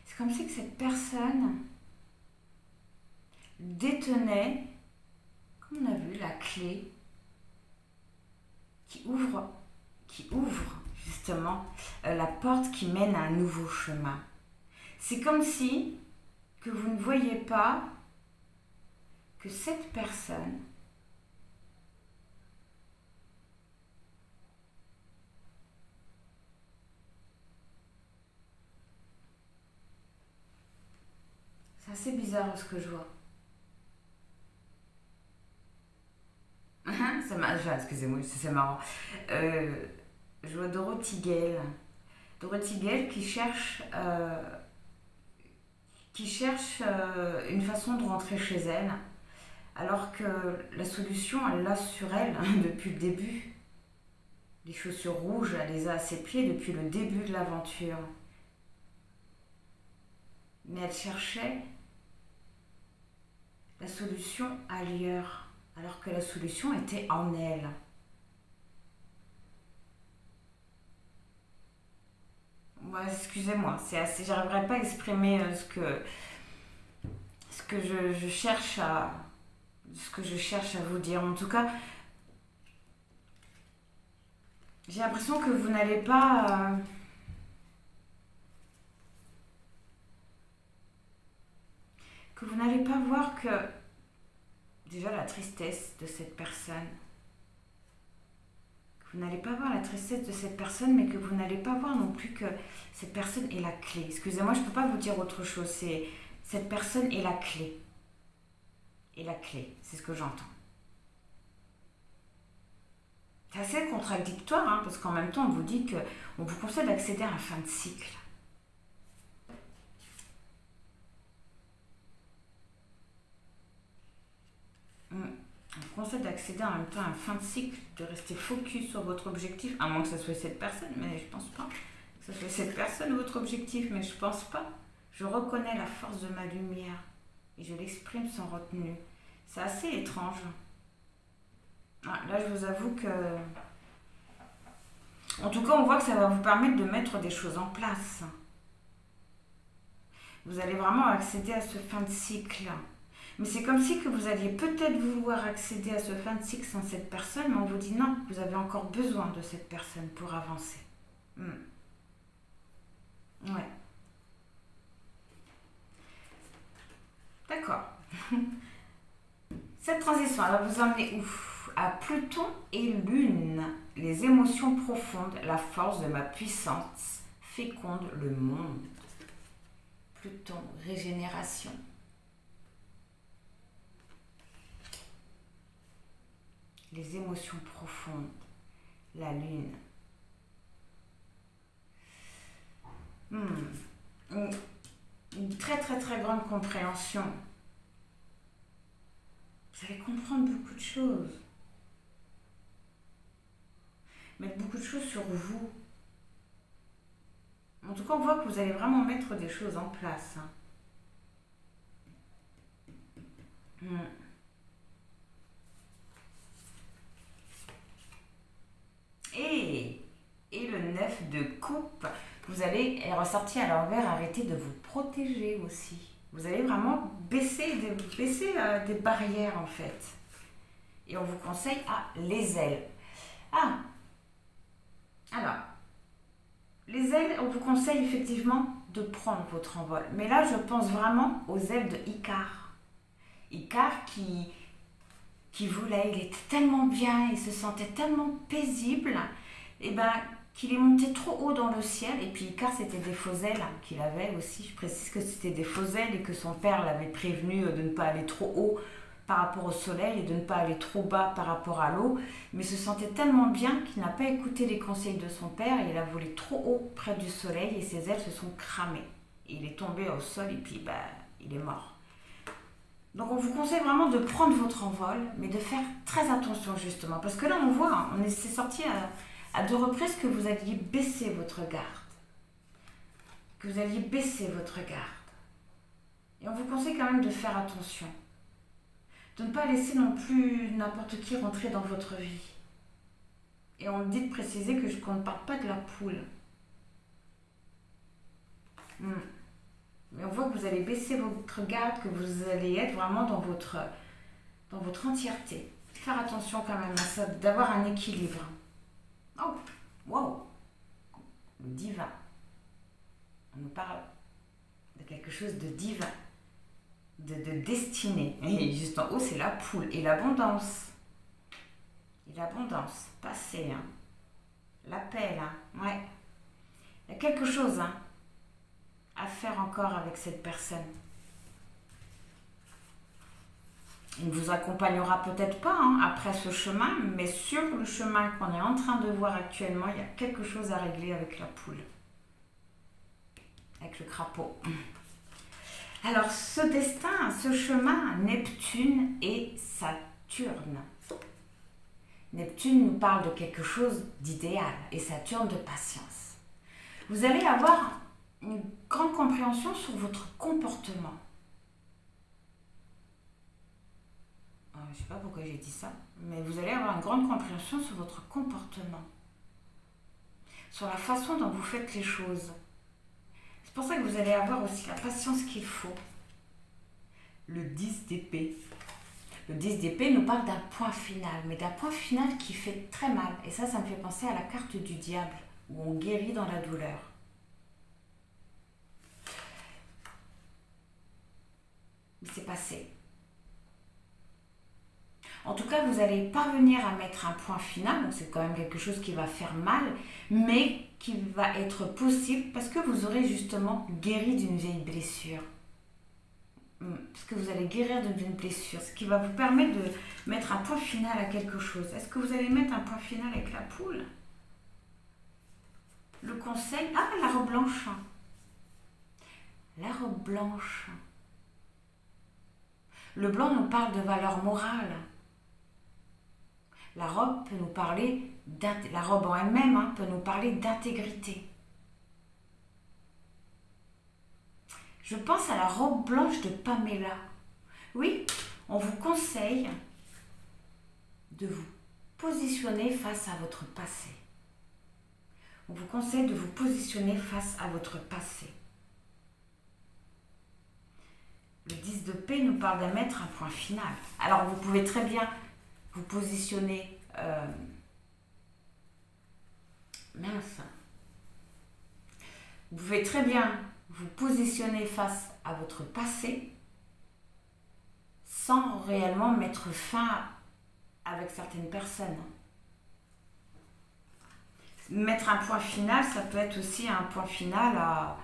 C'est comme si que cette personne détenait, comme on a vu, la clé qui ouvre justement la porte qui mène à un nouveau chemin. C'est comme si que vous ne voyez pas que cette personne c'est assez bizarre ce que je vois. Excusez-moi, c'est marrant. Je vois Dorothy Gale. Dorothy Gale qui cherche une façon de rentrer chez elle, alors que la solution, elle l'a sur elle depuis le début. Les chaussures rouges, elle les a à ses pieds depuis le début de l'aventure. Mais elle cherchait la solution ailleurs, alors que la solution était en elle. Ouais, excusez-moi, c'est assez, j'arriverai pas à exprimer ce que je cherche à vous dire. En tout cas, j'ai l'impression que vous n'allez pas voir que déjà la tristesse de cette personne. Vous n'allez pas voir la tristesse de cette personne, mais que vous n'allez pas voir non plus que cette personne est la clé. Excusez-moi, je ne peux pas vous dire autre chose. Cette personne est la clé. Et la clé, c'est ce que j'entends. C'est assez contradictoire, hein, parce qu'en même temps, on vous dit qu'on vous conseille d'accéder à la fin de cycle. On vous conseille d'accéder en même temps à la fin de cycle, de rester focus sur votre objectif, à moins que ce soit cette personne, mais je pense pas que ce soit cette personne votre objectif, mais je pense pas. Je reconnais la force de ma lumière et je l'exprime sans retenue. C'est assez étrange. Ah, là, je vous avoue que... En tout cas, on voit que ça va vous permettre de mettre des choses en place. Vous allez vraiment accéder à ce fin de cycle. Mais c'est comme si que vous alliez peut-être vouloir accéder à ce fin de cycle sans cette personne, mais on vous dit non, vous avez encore besoin de cette personne pour avancer. Ouais. Cette transition, elle va vous emmener où? À Pluton et Lune. Les émotions profondes, la force de ma puissance féconde le monde. Pluton, régénération. Les émotions profondes, la Lune. Une très très très grande compréhension. Vous allez comprendre beaucoup de choses. Mettre beaucoup de choses sur vous. En tout cas, on voit que vous allez vraiment mettre des choses en place. Et le 9 de coupe, vous allez ressortir à l'envers, arrêter de vous protéger aussi. Vous allez vraiment baisser des barrières en fait. Et on vous conseille les ailes. Alors, les ailes, on vous conseille effectivement de prendre votre envol. Mais là, je pense vraiment aux ailes de Icare. Icare qui volait, il était tellement bien, il se sentait tellement paisible, qu'il est monté trop haut dans le ciel. Et puis Icare, c'était des faux ailes qu'il avait aussi. Je précise que c'était des faux ailes et que son père l'avait prévenu de ne pas aller trop haut par rapport au soleil et de ne pas aller trop bas par rapport à l'eau. Mais il se sentait tellement bien qu'il n'a pas écouté les conseils de son père et il a volé trop haut près du soleil et ses ailes se sont cramées. Et il est tombé au sol et puis il est mort. Donc on vous conseille vraiment de prendre votre envol, mais de faire très attention justement. Parce que là on voit, c'est sorti à 2 reprises que vous alliez baisser votre garde. Que vous alliez baisser votre garde. Et on vous conseille quand même de faire attention. De ne pas laisser non plus n'importe qui rentrer dans votre vie. Et on me dit de préciser qu'on ne parle pas de la poule. Mais on voit que vous allez baisser votre garde, que vous allez être vraiment dans votre entièreté. Faire attention quand même à ça, d'avoir un équilibre. Oh, wow! Le divin. On nous parle de quelque chose de divin, de destinée. Et juste en haut, c'est la poule et l'abondance. Et l'abondance, passé, l'appel, ouais. Il y a quelque chose, à faire encore avec cette personne. Il ne vous accompagnera peut-être pas après ce chemin, mais sur le chemin qu'on est en train de voir actuellement, il y a quelque chose à régler avec la poule. Avec le crapaud. Alors, ce destin, ce chemin, Neptune et Saturne. Neptune nous parle de quelque chose d'idéal et Saturne de patience. Vous allez avoir une grande compréhension sur votre comportement. Je ne sais pas pourquoi j'ai dit ça, mais vous allez avoir une grande compréhension sur votre comportement, sur la façon dont vous faites les choses. C'est pour ça que vous allez avoir aussi la patience qu'il faut. Le 10 d'épée. Le 10 d'épée nous parle d'un point final, mais d'un point final qui fait très mal. Et ça me fait penser à la carte du diable, où on guérit dans la douleur. Mais c'est passé. En tout cas, vous allez parvenir à mettre un point final, donc c'est quand même quelque chose qui va faire mal, mais qui va être possible parce que vous aurez justement guéri d'une vieille blessure. Parce que vous allez guérir d'une blessure, ce qui va vous permettre de mettre un point final à quelque chose. Est-ce que vous allez mettre un point final avec la poule? Le conseil, la robe blanche. La robe blanche. Le blanc nous parle de valeur morale. La robe peut nous parler, la robe en elle-même peut nous parler d'intégrité. Je pense à la robe blanche de Pamela. Oui, on vous conseille de vous positionner face à votre passé. On vous conseille de vous positionner face à votre passé. Le 10 de paix nous parle de mettre un point final. Alors, vous pouvez très bien vous positionner... Vous pouvez très bien vous positionner face à votre passé sans réellement mettre fin avec certaines personnes. Mettre un point final, ça peut être aussi un point final à,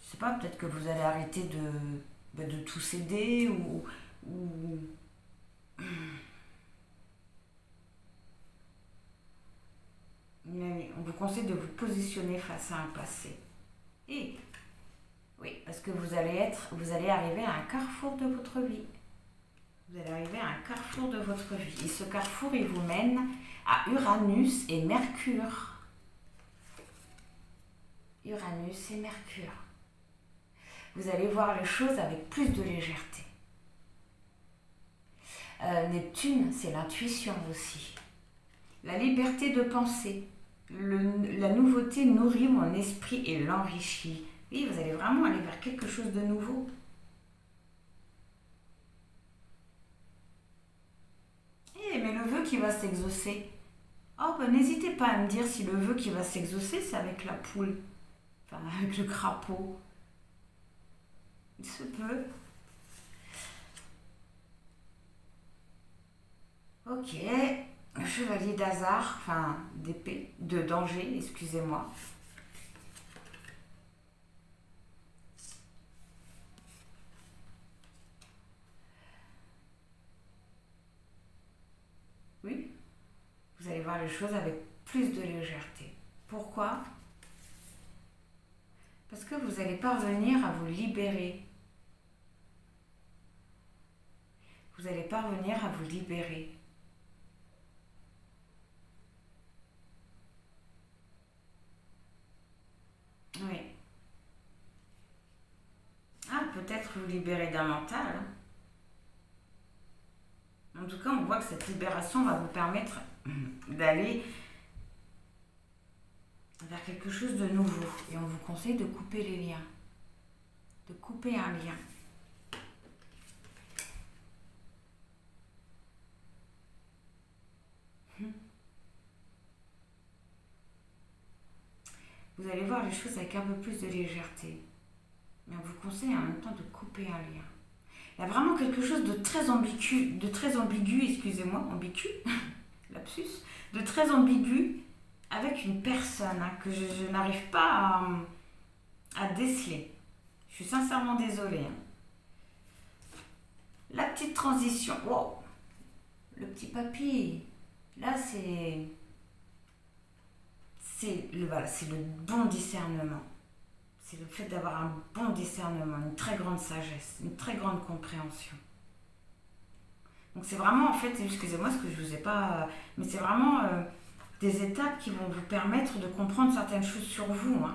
je sais pas, peut-être que vous allez arrêter de tout céder ou mais on vous conseille de vous positionner face à un passé. Et oui, parce que vous allez arriver à un carrefour de votre vie. Vous allez arriver à un carrefour de votre vie. Et ce carrefour, il vous mène à Uranus et Mercure. Uranus et Mercure. Vous allez voir les choses avec plus de légèreté. Neptune, c'est l'intuition aussi. La liberté de penser. La nouveauté nourrit mon esprit et l'enrichit. Oui, vous allez vraiment aller vers quelque chose de nouveau. Mais le vœu qui va s'exaucer. Oh, ben n'hésitez pas à me dire si le vœu qui va s'exaucer, c'est avec la poule. Enfin, avec le crapaud. Il se peut. Ok. Chevalier d'hasard, enfin d'épée, de danger, excusez-moi. Oui, vous allez voir les choses avec plus de légèreté. Pourquoi ? Parce que vous allez parvenir à vous libérer. Vous allez parvenir à vous libérer. Oui. Ah, peut-être vous libérer d'un mental. En tout cas, on voit que cette libération va vous permettre d'aller vers quelque chose de nouveau. Et on vous conseille de couper les liens. De couper un lien. Vous allez voir les choses avec un peu plus de légèreté. Mais on vous conseille en même temps de couper un lien. Il y a vraiment quelque chose de très ambigu, excusez-moi, ambigu, lapsus, de très ambigu avec une personne que je n'arrive pas à déceler. Je suis sincèrement désolée. La petite transition, wow, le petit papy, là c'est le bon discernement. C'est le fait d'avoir un bon discernement, une très grande sagesse, une très grande compréhension. Donc c'est vraiment, en fait, excusez-moi ce que je vous ai pas... Mais c'est vraiment des étapes qui vont vous permettre de comprendre certaines choses sur vous.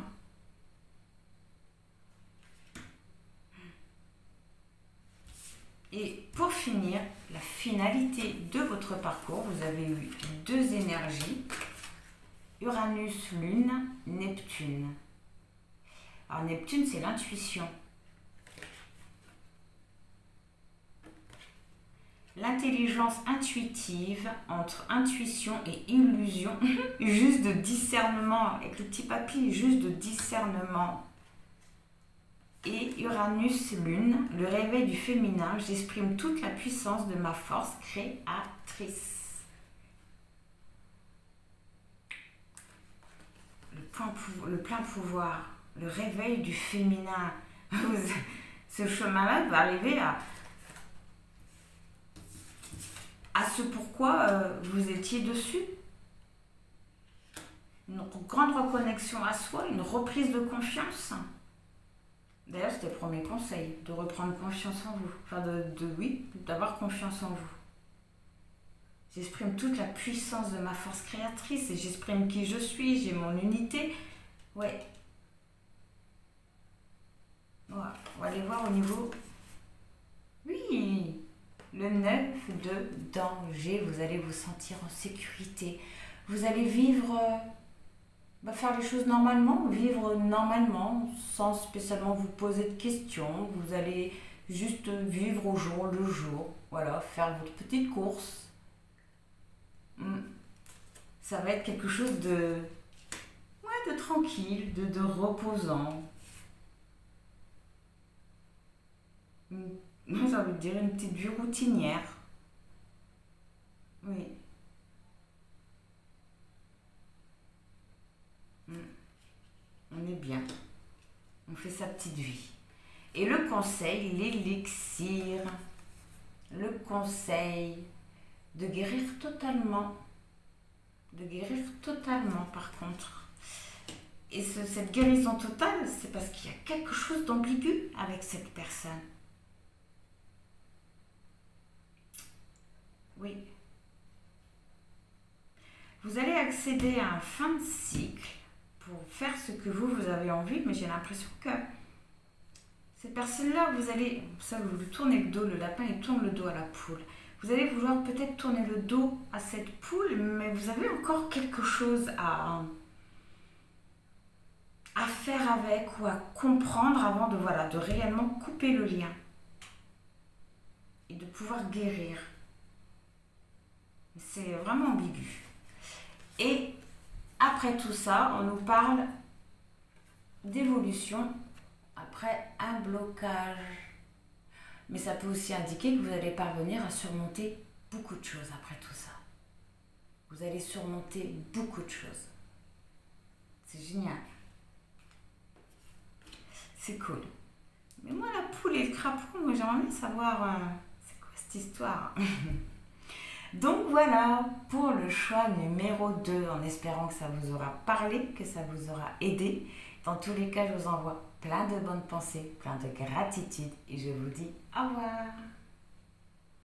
Et pour finir, la finalité de votre parcours, vous avez eu 2 énergies. Uranus, Lune, Neptune. Alors Neptune, c'est l'intuition. L'intelligence intuitive entre intuition et illusion, juste de discernement, avec le petit papy, juste de discernement. Et Uranus, Lune, le réveil du féminin, j'exprime toute la puissance de ma force créatrice. Le plein pouvoir, le réveil du féminin. Ce chemin-là va arriver à ce pourquoi vous étiez dessus. Une grande reconnexion à soi, une reprise de confiance. D'ailleurs, c'était le premier conseil, de reprendre confiance en vous. Enfin, d'avoir confiance en vous. J'exprime toute la puissance de ma force créatrice et j'exprime qui je suis, j'ai mon unité. Ouais. Voilà. On va aller voir au niveau... Oui, le 9 de danger. Vous allez vous sentir en sécurité. Vous allez vivre... faire les choses normalement, vivre normalement, sans spécialement vous poser de questions. Vous allez juste vivre au jour le jour. Voilà, faire votre petite course. Ça va être quelque chose de tranquille, de reposant. j'ai envie de dire une petite vie routinière. Oui. On est bien. On fait sa petite vie. Et le conseil, l'élixir, le conseil de guérir totalement. De guérir totalement par contre. Et cette guérison totale, c'est parce qu'il y a quelque chose d'ambigu avec cette personne. Oui. Vous allez accéder à un fin de cycle pour faire ce que vous avez envie, mais j'ai l'impression que cette personne-là, vous allez, ça vous lui tournez le dos, le lapin il tourne le dos à la poule. Vous allez vouloir peut-être tourner le dos à cette poule, mais vous avez encore quelque chose à faire avec ou à comprendre avant de, voilà, de réellement couper le lien et de pouvoir guérir. C'est vraiment ambigu. Et après tout ça, on nous parle d'évolution après un blocage. Mais ça peut aussi indiquer que vous allez parvenir à surmonter beaucoup de choses après tout ça. Vous allez surmonter beaucoup de choses. C'est génial. C'est cool. Mais moi, la poule et le crapaud, moi j'aimerais bien savoir c'est quoi cette histoire. Donc voilà pour le choix numéro 2, en espérant que ça vous aura parlé, que ça vous aura aidé. Dans tous les cas, je vous envoie plein de bonnes pensées, plein de gratitude et je vous dis au revoir.